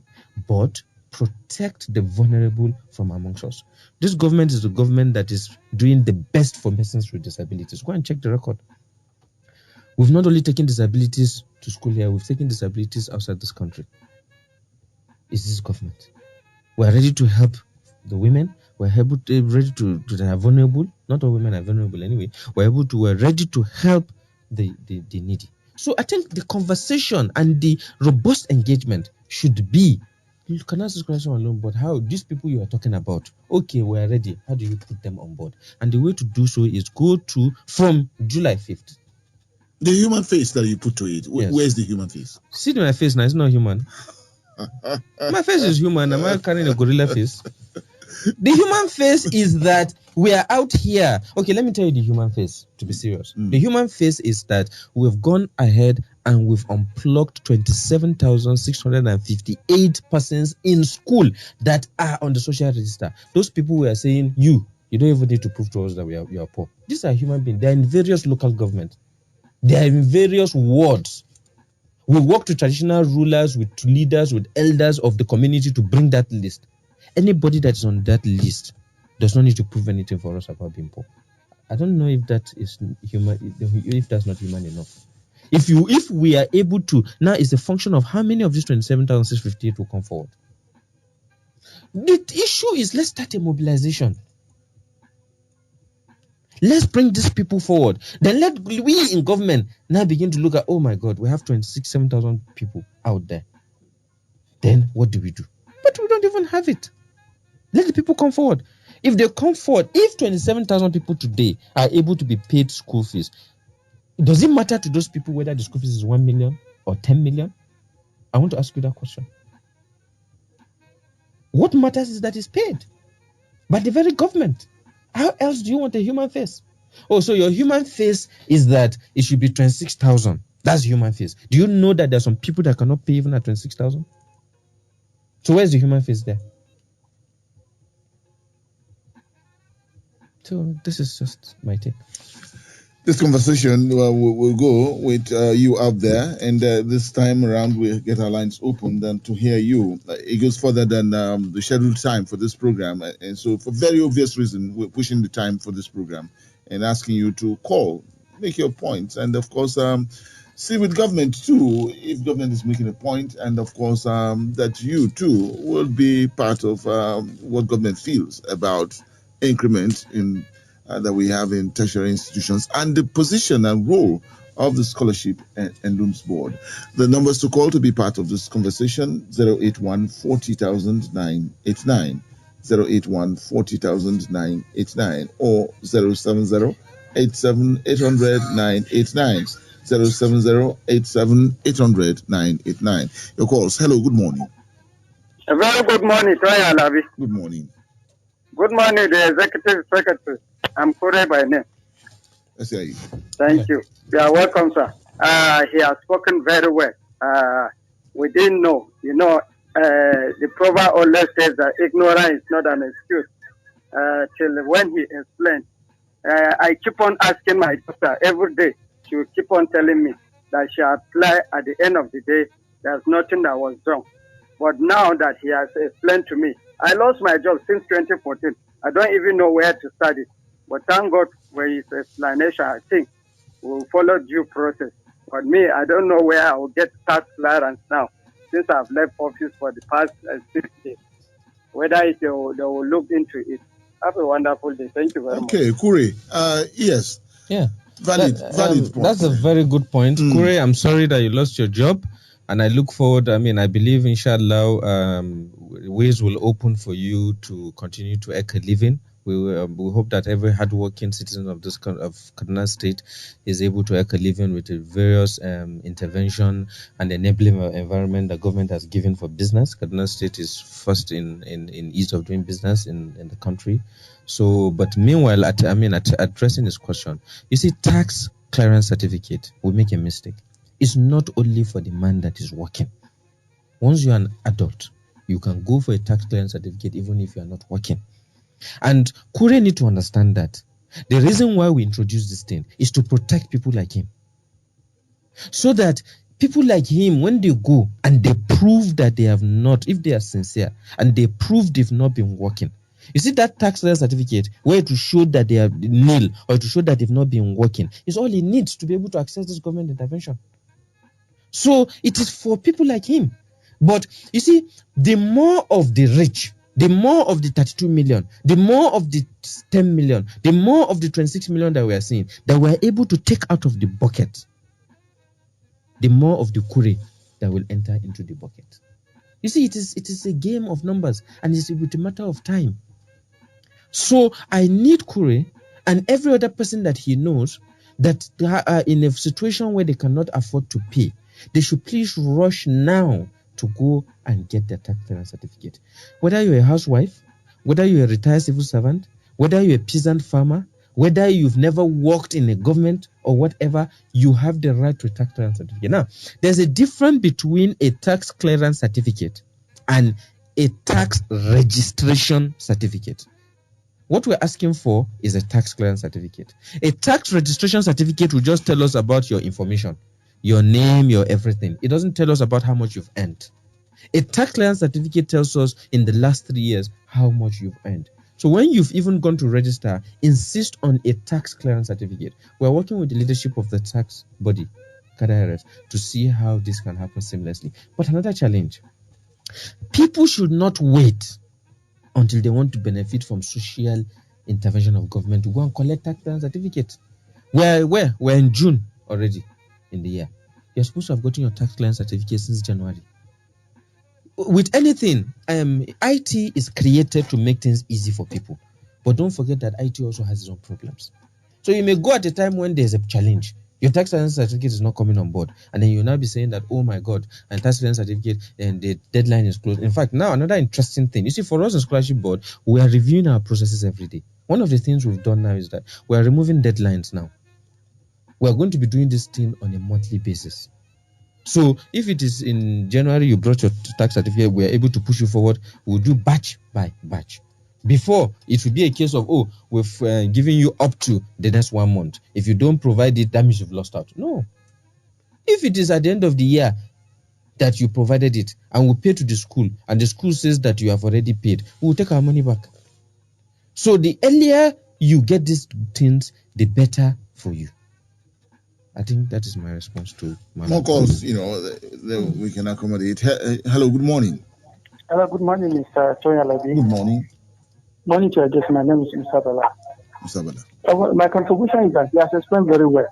but protect the vulnerable from amongst us. This government is the government that is doing the best for persons with disabilities. Go and check the record. We've not only taken disabilities to school here, we've taken disabilities outside this country. It's this government. We're ready to help the women. We're ready to they are vulnerable. Not all women are vulnerable anyway. We're ready to help the needy. So I think the conversation and the robust engagement should be, you can ask this question alone, but how these people you are talking about, okay, we're ready. How do you put them on board? And the way to do so is go to from July 5th. The human face that you put to it, Yes. Where's the human face? See my face now, it's not human. My face is human. Am I carrying a gorilla face? The human face is that we are out here. Okay, let me tell you the human face, to be serious. The human face is that we've gone ahead and we've unplugged 27,658 persons in school that are on the social register. Those people we are saying, you don't even need to prove to us that you are poor. These are human beings. They are in various local government. They are in various wards. We work with traditional rulers, with leaders, with elders of the community to bring that list. Anybody that is on that list does not need to prove anything for us about being poor. I don't know if that is human, if that's not human enough. If we are able to, now it's a function of how many of these 27,658 will come forward. The issue is, let's start a mobilization. Let's bring these people forward. Then let we in government now begin to look at, oh my God, we have 7,000 people out there. Then what do we do? But we don't even have it. Let the people come forward. If they come forward, if 27,000 people today are able to be paid school fees, does it matter to those people whether the school fees is 1 million or 10 million? I want to ask you that question. What matters is that it's paid by the very government. How else do you want a human face? Oh, so your human face is that it should be 26,000. That's human face. Do you know that there are some people that cannot pay even at 26,000? So where's the human face there? So this is just my take. This conversation will go with you out there, and this time around we'll get our lines open then to hear you. It goes further than the scheduled time for this program, and so for very obvious reason, we're pushing the time for this program and asking you to call, make your points, and of course, see with government too, if government is making a point, and of course, that you too will be part of what government feels about increment in that we have in tertiary institutions and the position and role of the Scholarship and Loans Board. The numbers to call to be part of this conversation: 081 40,000 989, 081 40,000 989, or 070 87 800 989, 070 87 800 989. Your calls. Hello, good morning. A very good morning, Toya Alabi. Good morning. Good morning, the Executive Secretary. I'm Kure by name. I say you. Thank you. You are welcome, sir. He has spoken very well. We didn't know. The proverb always says that ignorance is not an excuse. Till when he explained, I keep on asking my daughter every day. She will keep on telling me that she applied at the end of the day. There's nothing that was wrong. But now that he has explained to me, I lost my job since 2014. I don't even know where to start it. But thank God for his explanation. I think we'll follow due process. But me, I don't know where I will get tax clearance now, since I've left office for the past 6 days. Whether they will look into it. Have a wonderful day. Thank you very much. Okay, Kure. Yes. Yeah. Valid point. That's a very good point. Kure, I'm sorry that you lost your job. And I look forward, I believe, inshallah, ways will open for you to continue to earn a living. We hope that every hardworking citizen of Kaduna State is able to earn a living with the various intervention and enabling environment the government has given for business. Kaduna State is first in ease of doing business in the country. So, but meanwhile, addressing this question, you see, tax clearance certificate, we make a mistake. It's not only for the man that is working. Once you're an adult, you can go for a tax clearance certificate even if you are not working. And Kure need to understand that the reason why we introduce this thing is to protect people like him. So that people like him, when they go and they prove that they have not, if they are sincere, and they prove they've not been working, you see that tax clearance certificate where to show that they are nil or to show that they've not been working is all he needs to be able to access this government intervention. So it is for people like him. But you see, the more of the rich, the more of the 32 million, the more of the 10 million, the more of the 26 million that we are seeing, that we are able to take out of the bucket, the more of the Kure that will enter into the bucket. You see, it is a game of numbers, and it's a matter of time. So I need Kure and every other person that he knows that they are in a situation where they cannot afford to pay. They should please rush now to go and get their tax clearance certificate. Whether you're a housewife, whether you're a retired civil servant, whether you're a peasant farmer, whether you've never worked in a government or whatever, you have the right to a tax clearance certificate. Now, there's a difference between a tax clearance certificate and a tax registration certificate. What we're asking for is a tax clearance certificate. A tax registration certificate will just tell us about your information, your name, your everything. It doesn't tell us about how much you've earned. A tax clearance certificate tells us in the last 3 years how much you've earned. So when you've even gone to register, insist on a tax clearance certificate. We're working with the leadership of the tax body cadre to see how this can happen seamlessly. But another challenge, people should not wait until they want to benefit from social intervention of government to go and collect tax clearance certificate. We're in June already in the year. You're supposed to have gotten your tax clearance certificate since January. With anything, IT is created to make things easy for people. But don't forget that IT also has its own problems. So you may go at a time when there's a challenge. Your tax clearance certificate is not coming on board. And then you'll now be saying that, oh my God, and tax clearance certificate and the deadline is closed. In fact, now another interesting thing. You see, for us as Scholarship Board, we are reviewing our processes every day. One of the things we've done now is that we are removing deadlines now. We are going to be doing this thing on a monthly basis. So if it is in January you brought your tax certificate, we are able to push you forward. We'll do batch by batch. Before, it would be a case of, oh, we've given you up to the next 1 month. If you don't provide it, that means you've lost out. No. If it is at the end of the year that you provided it and we pay to the school and the school says that you have already paid, we will take our money back. So the earlier you get these things, the better for you. I think that is my response to my More calls, we can accommodate. Hello, good morning. Hello, good morning, Mr. Toya Labi. Good morning. Morning to your guest. My name is Mr. Bala. Mr. Bala. My contribution is that he has explained very well.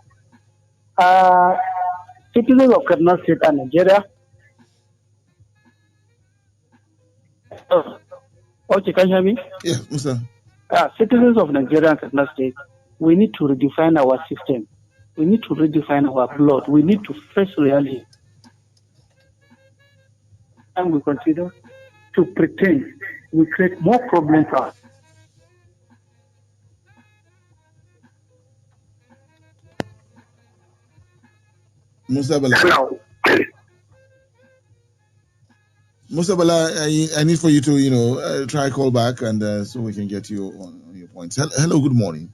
Citizens of Kaduna State and Nigeria. Okay, can you hear me? Yeah, Mr. Citizens of Nigeria and Kaduna State, we need to redefine our system. We need to redefine our blood. We need to face reality. And we continue to pretend we create more problems for us. Musa Bala. Musa Bala, I need for you to, try call back and so we can get you on your points. Hello, good morning.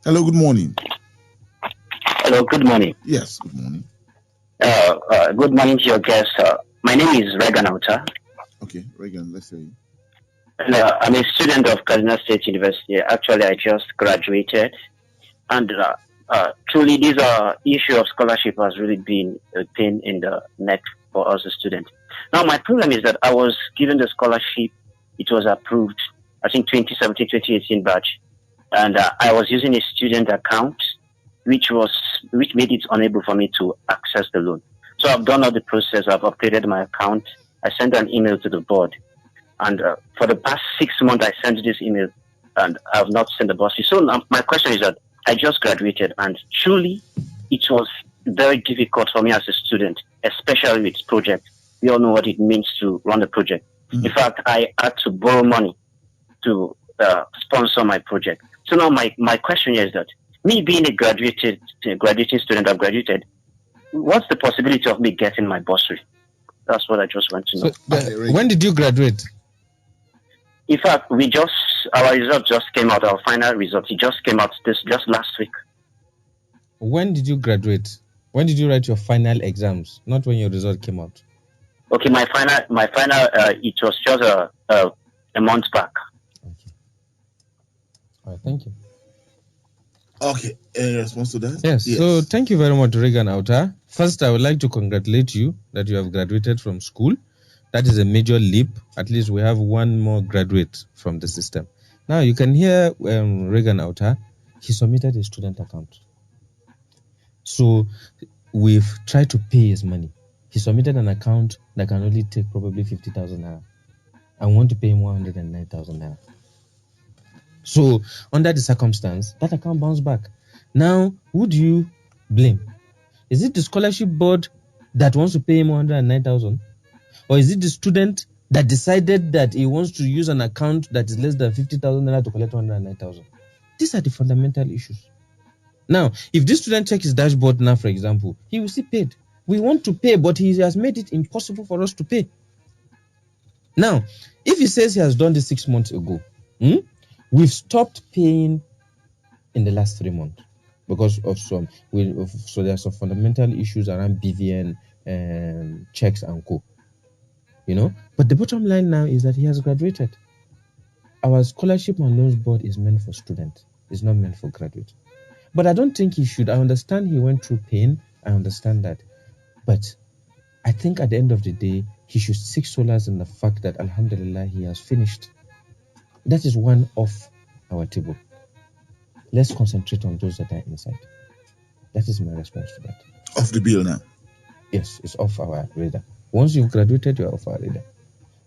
Hello, good morning. Hello, good morning. Yes, good morning. Good morning to your guest. My name is Regan Auta. Okay, Regan, let's hear you. I'm a student of Kaduna State University. Actually, I just graduated. And truly, this issue of scholarship has really been a pain in the neck for us as students. Now, my problem is that I was given the scholarship. It was approved, I think, 2017, 2018 batch. And I was using a student account, which made it unable for me to access the loan. So I've done all the process. I've updated my account. I sent an email to the board. And for the past 6 months, I sent this email and I have not sent the bursary. So now my question is that I just graduated and truly it was very difficult for me as a student, especially with project. We all know what it means to run a project. Mm-hmm. In fact, I had to borrow money to sponsor my project. So now my question is that me being a graduating student, I've graduated, what's the possibility of me getting my bursary? That's what I just want to know. So, when did you graduate? In fact, our result just came out, our final result. It just came out just last week. When did you graduate? When did you write your final exams? Not when your result came out. Okay, my final, it was just a month back. Okay. All right, thank you. Okay, any response to that? Yes. So thank you very much, Regan Auta. First, I would like to congratulate you that you have graduated from school. That is a major leap. At least we have one more graduate from the system. Now you can hear Regan Auta. He submitted a student account. So we've tried to pay his money. He submitted an account that can only take probably 50,000 naira. I want to pay him 109,000 naira. So under the circumstance, that account bounced back. Now, who do you blame? Is it the scholarship board that wants to pay him 109,000? Or is it the student that decided that he wants to use an account that is less than 50,000 naira to collect 109,000? These are the fundamental issues. Now, if this student checks his dashboard now, for example, he will see paid. We want to pay, but he has made it impossible for us to pay. Now, if he says he has done this 6 months ago, we've stopped paying in the last 3 months because of so there are some fundamental issues around BVN checks and co. But the bottom line now is that he has graduated. Our scholarship and loans board is meant for students. It's not meant for graduates. But I don't think he should. I understand he went through pain. I understand that. But I think at the end of the day, he should seek solace in the fact that, alhamdulillah, he has finished. That is one off our table. Let's concentrate on those that are inside. That is my response to that. Off the bill now. Yes, it's off our radar. Once you've graduated, you're off our radar.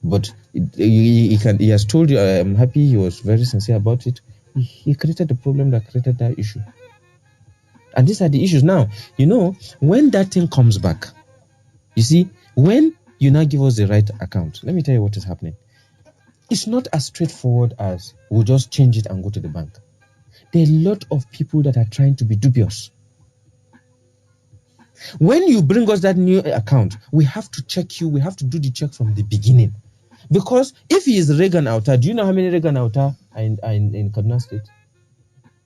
But he has told you, I'm happy, he was very sincere about it. He created the problem that created that issue. And these are the issues. Now, when that thing comes back, you see, when you now give us the right account, let me tell you what is happening. It's not as straightforward as we'll just change it and go to the bank. There are a lot of people that are trying to be dubious. When you bring us that new account, we have to check you. We have to do the check from the beginning. Because if he is Regan Auta, do you know how many Regan Auta are in Kaduna State?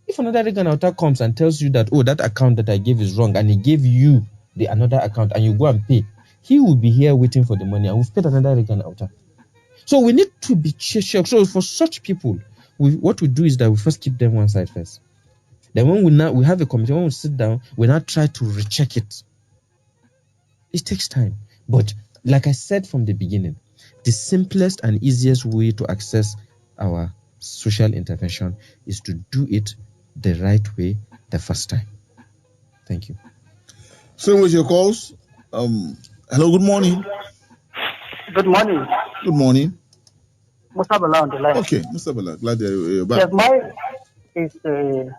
If another Regan Auta comes and tells you that, that account that I gave is wrong, and he gave you the another account and you go and pay, he will be here waiting for the money, and we've paid another Regan Auta. So we need to be sure. So for such people, what we do is that we first keep them one side first. Then when we have a committee, when we sit down, we now try to recheck it. It takes time. But like I said from the beginning, the simplest and easiest way to access our social intervention is to do it the right way the first time. Thank you. So with your calls, hello, good morning. Good morning. Good morning. Musa Bala on the line. Okay, Mr. Bala, glad you're back. Yes, mine is a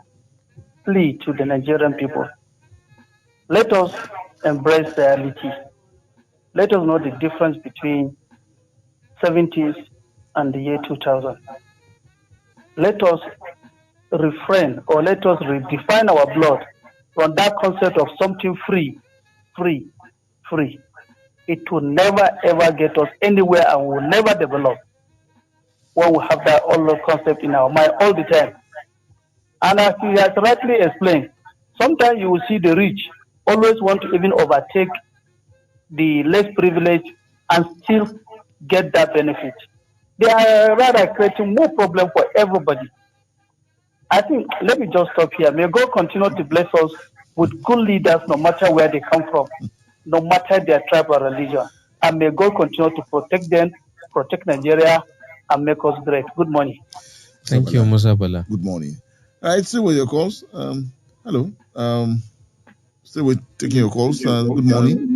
plea to the Nigerian people. Let us embrace reality. Let us know the difference between 70s and the year 2000. Let us refrain, or let us redefine our blood from that concept of something free. It will never ever get us anywhere and will never develop when we have that old concept in our mind all the time. And as he has rightly explained, sometimes you will see the rich always want to even overtake the less privileged and still get that benefit. They are rather creating more problem for everybody. I think, let me just stop here. May God continue to bless us with good leaders no matter where they come from, no matter their tribe or religion. And may God continue to protect them, protect Nigeria, and make us great. Good morning. Thank you, Musa Bala. Good morning. All right, still with your calls. Hello. Still with taking your calls. Good morning.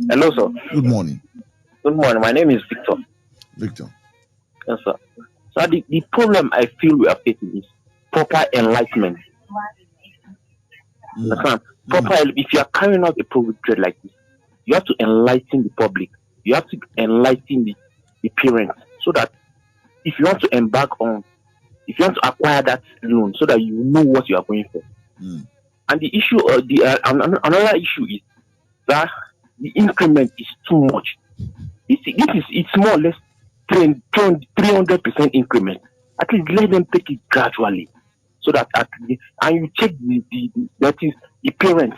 Hello, sir. Good morning. Good morning. My name is Victor. Victor. Yes, sir. So the problem I feel we are facing is proper enlightenment. If you are carrying out a project like this, you have to enlighten the public. You have to enlighten the parents, so that if you want to acquire that loan, so that you know what you are going for. And the issue, another issue is that the increment is too much. It's more or less 300% increment. At least let them take it gradually, so that and you check the parents,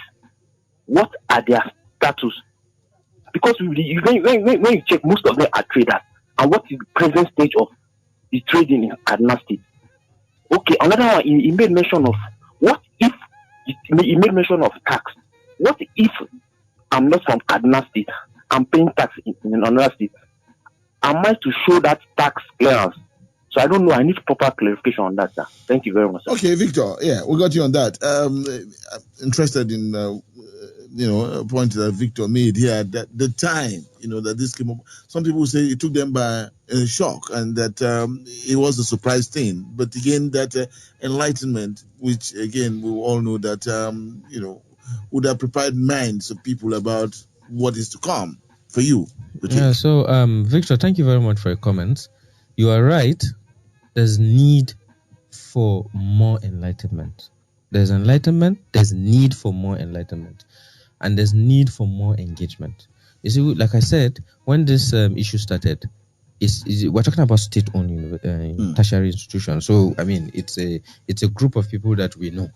what are their status? Because when you check, most of them are traders. And what is the present stage of the trading in Kaduna State? Okay, another one, he made mention of he made mention of tax. What if I'm not from Kaduna State, I'm paying tax in another state? Am I to show that tax clearance? So I don't know. I need proper clarification on that, sir. Thank you very much, sir. Okay, Victor. Yeah, we got you on that. I'm interested in a point that Victor made here, that the time that this came up. Some people say it took them by shock, and that it was a surprise thing. But again, that enlightenment, which again we all know that would have prepared minds of people about what is to come for you. Yeah. So, Victor, thank you very much for your comments. You are right. There's need for more enlightenment. There's enlightenment. There's need for more enlightenment. And there's need for more engagement. You see, like I said, when this issue started, we're talking about state-owned tertiary institutions. So, I mean, it's a group of people that we know.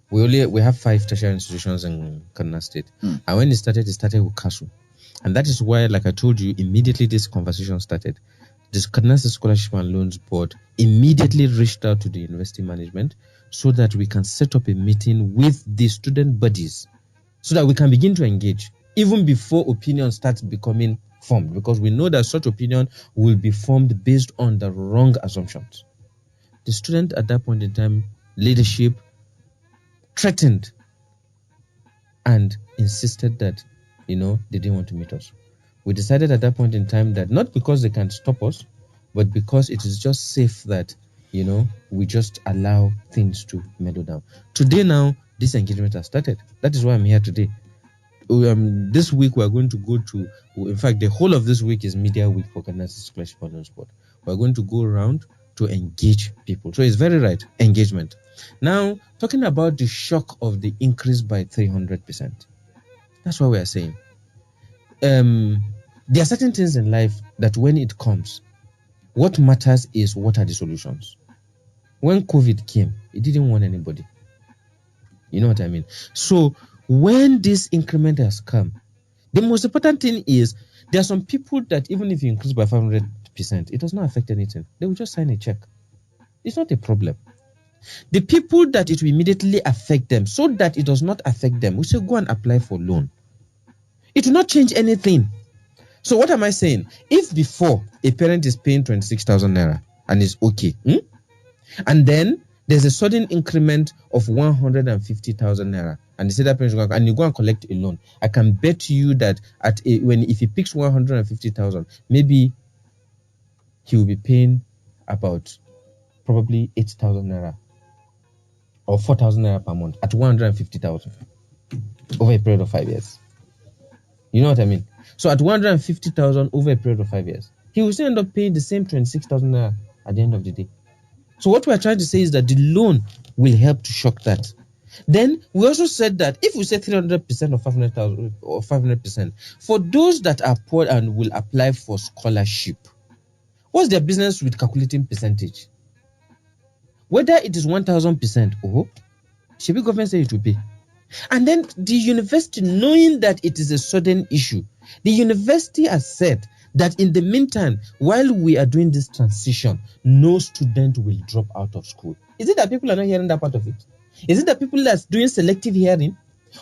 We have 5 tertiary institutions in Kaduna State. And when it started with KASU. And that is why, like I told you, immediately this conversation started. the Kaduna State Scholarship and Loans Board immediately reached out to the university management so that we can set up a meeting with the student bodies so that we can begin to engage even before opinion starts becoming formed, because we know that such opinion will be formed based on the wrong assumptions. The student at that point in time, leadership threatened and insisted that, they didn't want to meet us. We decided at that point in time that not because they can stop us, but because it is just safe that, we just allow things to mellow down. Today now, this engagement has started. That is why I'm here today. This week we are going to go to, in fact, the whole of this week is media week for Kaduna State Scholarship and Loans Board. We are going to go around to engage people. So it's very right, engagement. Now, talking about the shock of the increase by 300%. That's what we are saying. There are certain things in life that when it comes, what matters is what are the solutions. When COVID came, it didn't want anybody. You know what I mean? So when this increment has come, the most important thing is there are some people that even if you increase by 500%, it does not affect anything. They will just sign a check. It's not a problem. The people that it will immediately affect them, so that it does not affect them, we say go and apply for loan. It will not change anything. So what am I saying? If before a parent is paying 26,000 naira and is okay, and then there's a sudden increment of 150,000 naira, and they say that parent and you go and collect a loan, I can bet you that if he picks 150,000, maybe he will be paying about probably 8,000 naira or 4,000 naira per month at 150,000 over a period of 5 years. You know what I mean? So at 150,000 over a period of 5 years, he will still end up paying the same 26,000 naira at the end of the day. So what we are trying to say is that the loan will help to shock that. Then we also said that if we say 300% or 500,000 or 500%, for those that are poor and will apply for scholarship, what's their business with calculating percentage? Whether it is 1,000%, should be government say it will pay. And then the university, knowing that it is a sudden issue, the university has said that in the meantime, while we are doing this transition, no student will drop out of school. Is it that people are not hearing that part of it? Is it that people are doing selective hearing?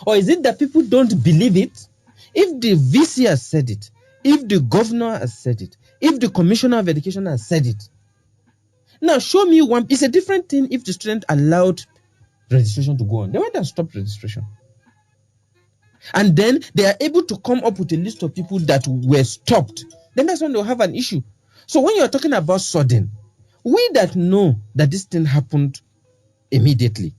Or is it that people don't believe it? If the VC has said it, if the governor has said it, if the commissioner of education has said it, now show me one. It's a different thing if the student allowed registration to go on. They went and stopped registration. And then they are able to come up with a list of people that were stopped. Then that's when they'll have an issue. So when you're talking about sudden, we that know that this thing happened immediately,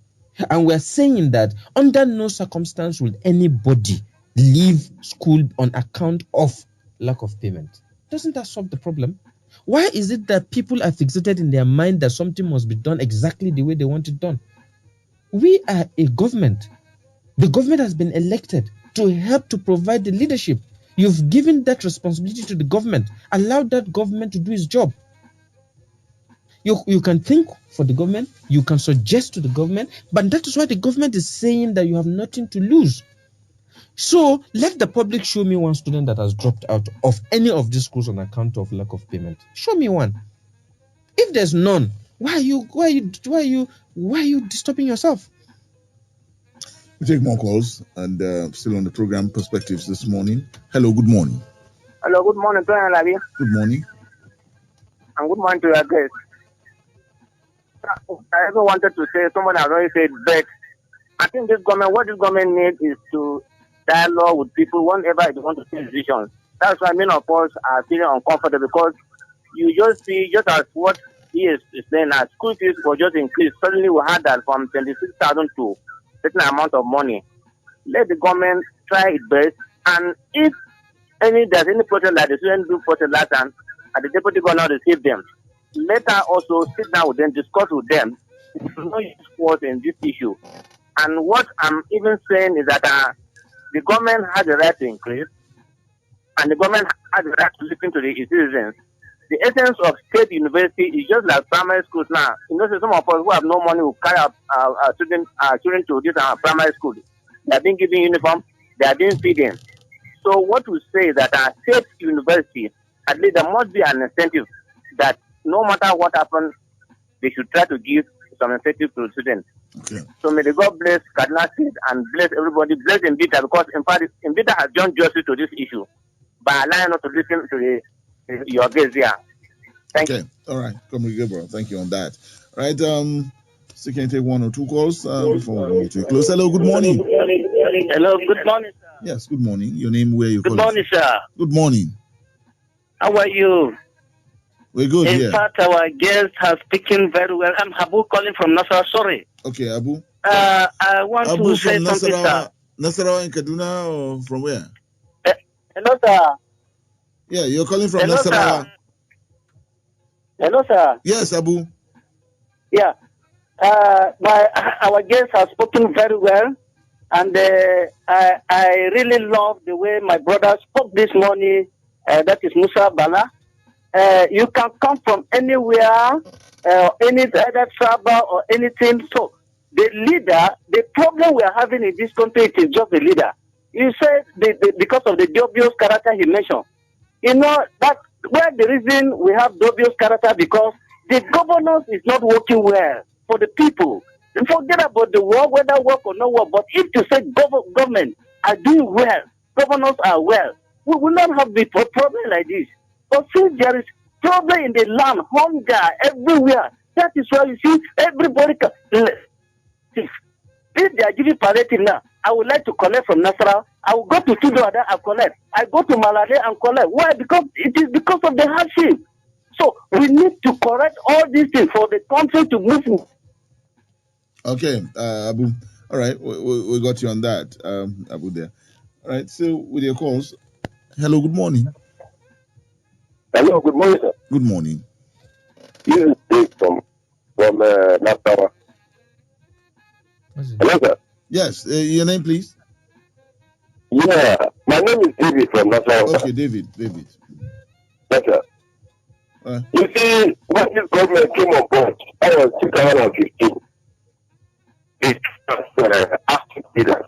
and we're saying that under no circumstance will anybody leave school on account of lack of payment. Doesn't that solve the problem? Why is it that people are fixated in their mind that something must be done exactly the way they want it done? We are a government. The government has been elected to help to provide the leadership. You've given that responsibility to the government. Allow that government to do its job. You can think for the government, you can suggest to the government, but that is why the government is saying that you have nothing to lose. So let the public show me one student that has dropped out of any of these schools on account of lack of payment. Show me one. If there's none, why are you disturbing yourself? We take more calls and still on the program Perspectives this morning. Hello, good morning. Hello, good morning, Tony Labi. Good morning. And good morning to your guest. I ever wanted to say, someone has already said, but I think what this government needs is to dialogue with people whenever they want to take decisions. That's why many of us are feeling uncomfortable, because you just see, just as what he is saying, that school fees were just increased. Suddenly we had that from 26,000 to certain amount of money. Let the government try its best, and if there's any protest like the students do protest last time, and the deputy governor receive them, let her also sit down with them, discuss with them. There's no use for us in this issue. And what I'm even saying is that the government has the right to increase, and the government has the right to listen to the citizens. The essence of state university is just like primary schools now. So some of us who have no money will carry our children to this primary school. They are being given uniform, they are being feeding. So what we say is that our state university, at least there must be an incentive that no matter what happens, they should try to give some incentive to the students. Okay. So may the God bless Kaduna State and bless everybody, bless Invita, because in fact, Invita has done justice to this issue by allowing us to listen to your guests here. Thank you. All right. Comrade Gabriel, thank you on that. All right. So can you take one or two calls before we move to a close? Hello, good morning. Hello, good morning, sir. Yes, good morning. Your name, where you Good calling morning, sir. Good morning. How are you? We're good In here. fact, our guest has speaking very well. I'm Habu calling from Nasarawa. Sorry. Okay, Abu. I want Abu to say from something, sir. Nasarawa in Kaduna, or from where? Hello, sir. Yeah, you're calling from Hello, Nasarawa. sir. Hello, sir. Yes, Abu. Yeah. Our guest has spoken very well, and I really love the way my brother spoke this morning. That is Musa Bala. You can come from anywhere, any other tribal or anything. So the leader, the problem we are having in this country, it is just the leader. You said because of the dubious character he mentioned. You know, that's where the reason we have dubious character, because the governance is not working well for the people. And forget about the work, whether work or no work. But if you say government are doing well, governors are well, we will not have the problem like this. But since there is problem in the land, hunger everywhere, that is why you see everybody. If they are giving palliative now, I would like to collect from Nasarawa. I will go to Tudoada and collect. I go to Malale and collect. Why? Because it is because of the hardship. So we need to correct all these things for the country to move. Okay, Abu. All right, we got you on that, Abu there. All right, so with your calls. Hello, good morning. Hello, good morning, sir. Good morning. This is Dave from Nasarawa. Hello, sir. Yes, your name, please. Yeah, my name is David from Nasarawa. Okay, David. Yes, sir. You see, when this government came on board, that was 2015. It was active leaders.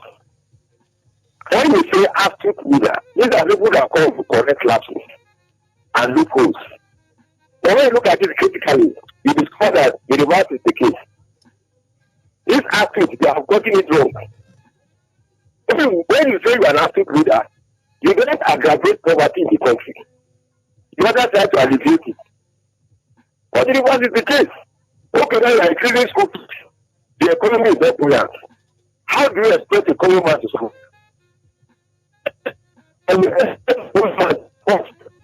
When you say active leader, these are people that come to correct lapses and loopholes. But when you look at it critically, you discover that the reverse is the case. These active, they have gotten it wrong. When you say you are an active leader, you don't aggravate poverty in the country. You rather try to alleviate it. But the reverse is the case. Okay, now you are increasing school fees. The economy is not buoyant. How do you expect a common man to school? And you expect a common man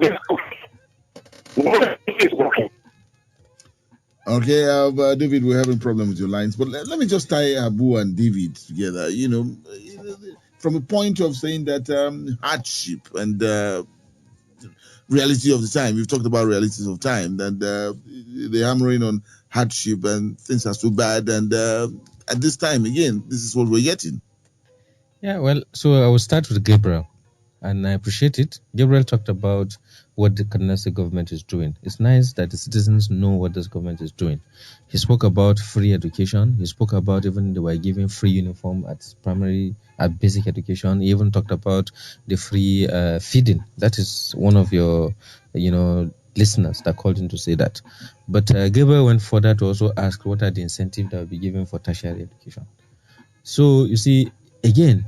to school. Nobody is working. Okay, David, we're having problems with your lines, but let me just tie Abu and David together. You know, from a point of saying that hardship and reality of the time. We've talked about realities of time, and the hammering on hardship and things are so bad. And at this time, again, this is what we're getting. Yeah, well, so I will start with Gabriel, and I appreciate it. Gabriel talked about what the Kaduna State government is doing. It's nice that the citizens know what this government is doing. He spoke about free education. He spoke about even they were giving free uniform at basic education. He even talked about the free feeding. That is one of your, listeners that called in to say that. But Gabriel went further to also ask what are the incentives that will be given for tertiary education. So you see, again,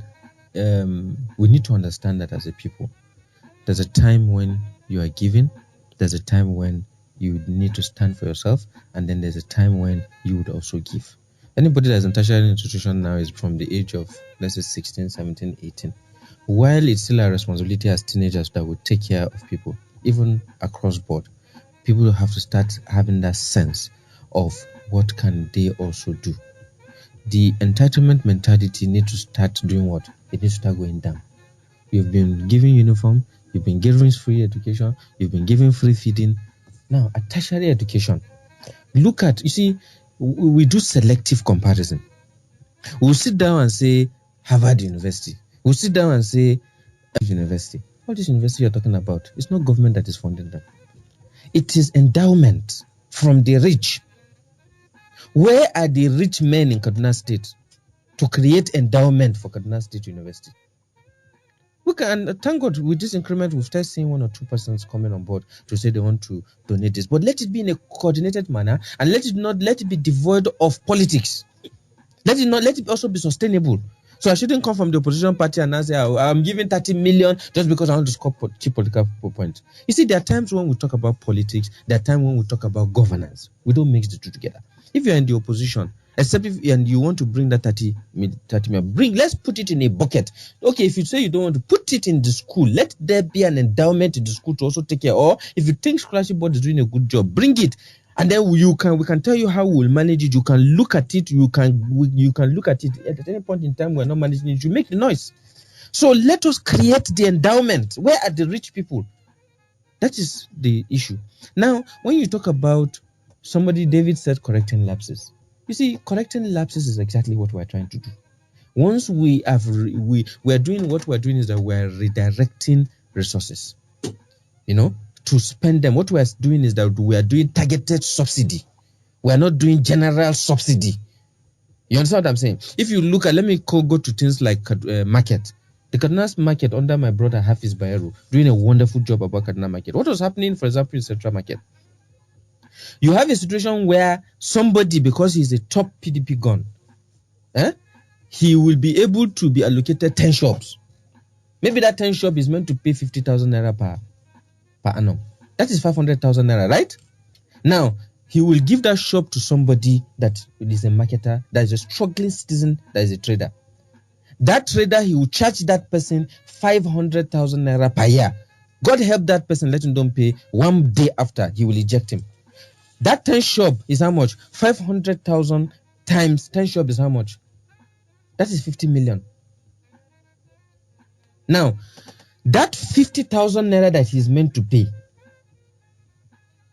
we need to understand that as a people, there's a time when you are giving, there's a time when you need to stand for yourself, and then there's a time when you would also give. Anybody that's in tertiary institution now is from the age of, let's say, 16, 17, 18. While it's still a responsibility as teenagers that would take care of people, even across board, people have to start having that sense of what can they also do. The entitlement mentality needs to start doing what? It needs to start going down. You've been giving uniform, you've been giving free education, you've been giving free feeding. Now, at tertiary education, look at, you see, we do selective comparison. We'll sit down and say Harvard University. We'll sit down and say University. All this university you're talking about, it's not government that is funding them. It is endowment from the rich. Where are the rich men in Kaduna State to create endowment for Kaduna State University? Okay, and thank God with this increment, we've started seeing 1 or 2 persons coming on board to say they want to donate this. But let it be in a coordinated manner, and let it be devoid of politics. Let it also be sustainable. So I shouldn't come from the opposition party and now say, I'm giving 30 million just because I want to score cheap political points. You see, there are times when we talk about politics, there are times when we talk about governance. We don't mix the two together. If you're in the opposition, except if and you want to bring that 30 million, let's put it in a bucket. Okay, if you say you don't want to put it in the school, let there be an endowment in the school to also take care. Or if you think scholarship board is doing a good job, bring it. And then we can tell you how we'll manage it. You can look at it. You can look at it at any point in time. We're not managing it. You make the noise. So let us create the endowment. Where are the rich people? That is the issue. Now, when you talk about somebody, David said correcting lapses. You see, correcting lapses is exactly what we're trying to do. Once we are doing what we're doing is that we're redirecting resources. To spend them. What we are doing is that we are doing targeted subsidy. We are not doing general subsidy. You understand what I'm saying? If you look at, let me go to things like market. The Kaduna market under my brother Hafiz Bayero doing a wonderful job about Kaduna market. What was happening, for example, in Central Market? You have a situation where somebody, because he's a top PDP gun, he will be able to be allocated 10 shops. Maybe that 10 shop is meant to pay 50,000 naira per annum. That is 500,000 naira, right? Now, he will give that shop to somebody that is a marketer, that is a struggling citizen, that is a trader. That trader, he will charge that person 500,000 naira per year. God help that person, let him don't pay. 1 day after, he will eject him. That 10 shop is how much? 500,000 times 10 shop is how much? That is 50 million. Now, that 50,000 naira that he is meant to pay,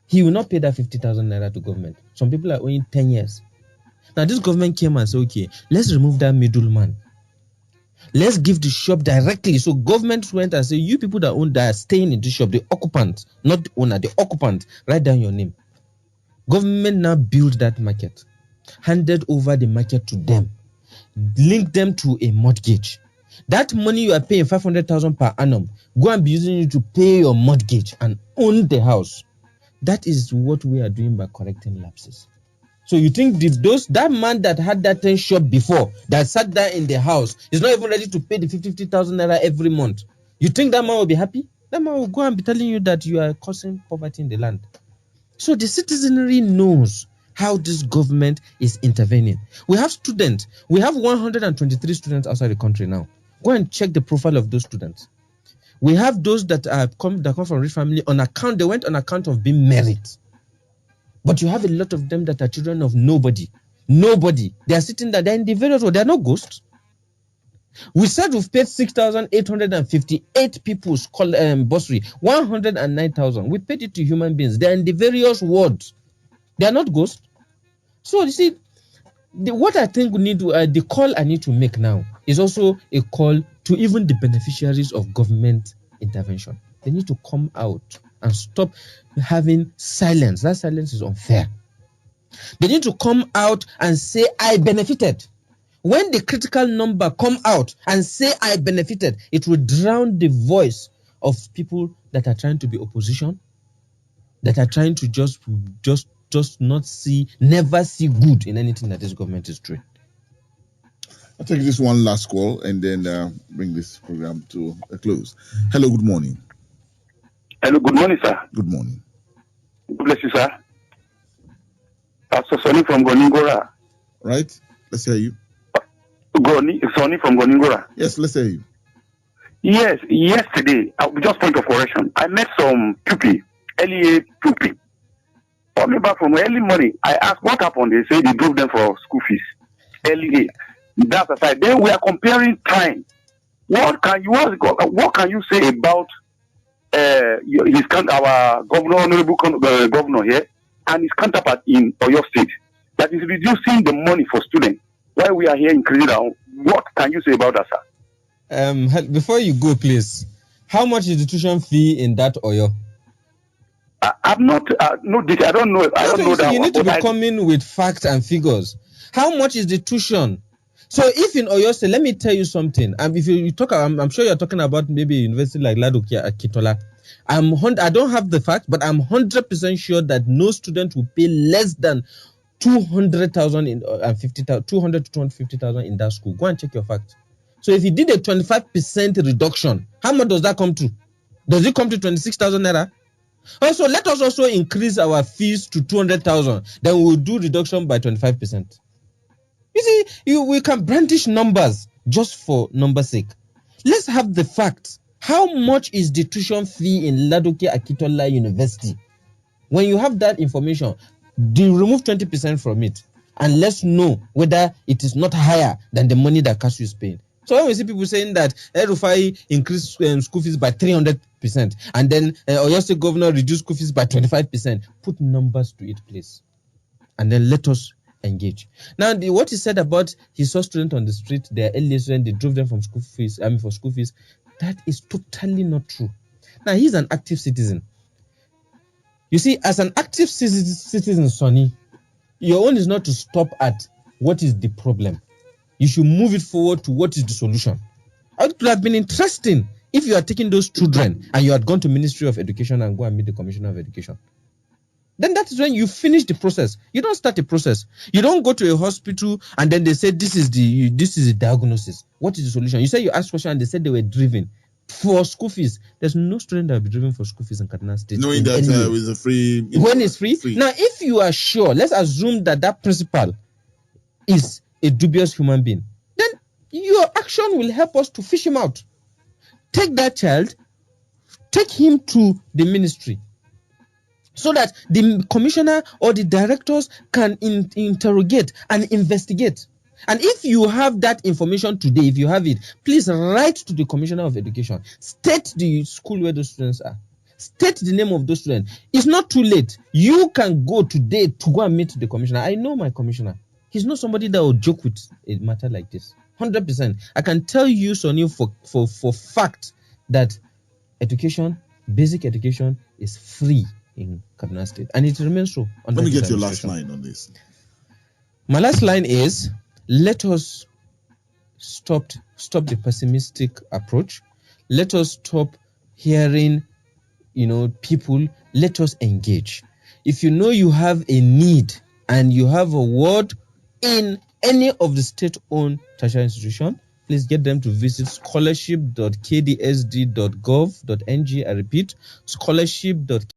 he will not pay that 50,000 naira to government. Some people are owing 10 years. Now, this government came and said, okay, let's remove that middleman. Let's give the shop directly. So government went and said, you people that are staying in the shop, the occupant, not the owner, the occupant, write down your name. Government now built that market, handed over the market to them, linked them to a mortgage. That money you are paying 500,000 per annum, go and be using it to pay your mortgage and own the house. That is what we are doing by correcting lapses. So you think that man that had that 10 shop before, that sat there in the house, is not even ready to pay the 50,000 naira every month? You think that man will be happy? That man will go and be telling you that you are causing poverty in the land. So the citizenry knows how this government is intervening. We have students. We have 123 students outside the country now. Go and check the profile of those students. We have those that come from rich family on account. They went on account of being married. But you have a lot of them that are children of nobody. Nobody. They are sitting there. They're in the various world. They are not ghosts. We said we've paid 6,858 people's bursary. 109,000. We paid it to human beings. They are in the various worlds. They are not ghosts. So you see, what I think we need to, the call I need to make now is also a call to even the beneficiaries of government intervention. They need to come out and stop having silence. That silence is unfair. They need to come out and say, I benefited. When the critical number come out and say, I benefited, it will drown the voice of people that are trying to be opposition, that are trying to just never see good in anything that this government is doing. I'll take this one last call and then bring this program to a close. Hello, good morning. Hello, good morning, sir. Good morning. God bless you, sir. Pastor Sonny from Goningora. Right? Let's hear you. Sonny from Goningora. Yes, let's hear you. Yes, yesterday, just point of correction, I met some pupil, LEA pupil. Coming back from early morning, I asked what happened. They say they drove them for school fees. LEA. That's aside. Then we are comparing time. What can you say about our governor, honorable governor here, and his counterpart in Oyo State, that is reducing the money for students while we are here increasing our? What can you say about that, sir? Before you go, please, how much is the tuition fee in that Oyo? I'm not no detail. I don't know. I don't know that. You need to be coming with facts and figures. How much is the tuition? So if in Oyo State, let me tell you something. If you talk, I'm sure you're talking about maybe a university like Ladoke Akitola. I don't have the fact, but I'm 100% sure that no student will pay less than 200,000 in 200 to 250,000 in that school. Go and check your facts. So if you did a 25% reduction, how much does that come to? Does it come to 26,000 naira? Also, let us also increase our fees to 200,000. Then we'll do reduction by 25%. You see, we can brandish numbers just for number's sake. Let's have the facts. How much is the tuition fee in Ladoke Akitola University? When you have that information, remove 20% from it, and let's know whether it is not higher than the money that CASU is paying. So when we see people saying that El-Rufai increased school fees by 300%, and then Oyo State governor reduced school fees by 25%, put numbers to it, please, and then let us engage. Now, what he said about he saw students on the street, their early students, they drove them from school fees. For school fees, that is totally not true. Now, he's an active citizen. You see, as an active citizen, Sonny, your own is not to stop at what is the problem. You should move it forward to what is the solution. It would have been interesting if you are taking those children and you had gone to Ministry of Education and go and meet the Commissioner of Education. Then that is when you finish the process. You don't start a process. You don't go to a hospital and then they say this is the diagnosis. What is the solution? You say you asked question and they said they were driven for school fees. There's no student that will be driven for school fees in Kaduna State. Knowing that it's a free. When it's free. Now, if you are sure, let's assume that principal is a dubious human being, then your action will help us to fish him out. Take that child, take him to the ministry, so that the commissioner or the directors can interrogate and investigate. And if you have that information today, if you have it, please write to the Commissioner of Education. State the school where those students are. State the name of those students. It's not too late. You can go today to go and meet the commissioner. I know my commissioner. He's not somebody that will joke with a matter like this. 100%. I can tell you, Sonny, for fact that education, basic education, is free in Kaduna State, and it remains so. Let me get your last line on this. My last line is: let us stop the pessimistic approach. Let us stop hearing, people. Let us engage. If you know you have a need and you have a word in any of the state-owned tertiary institution, please get them to visit scholarship.kdsd.gov.ng. I repeat, scholarship.kdsd.gov.ng.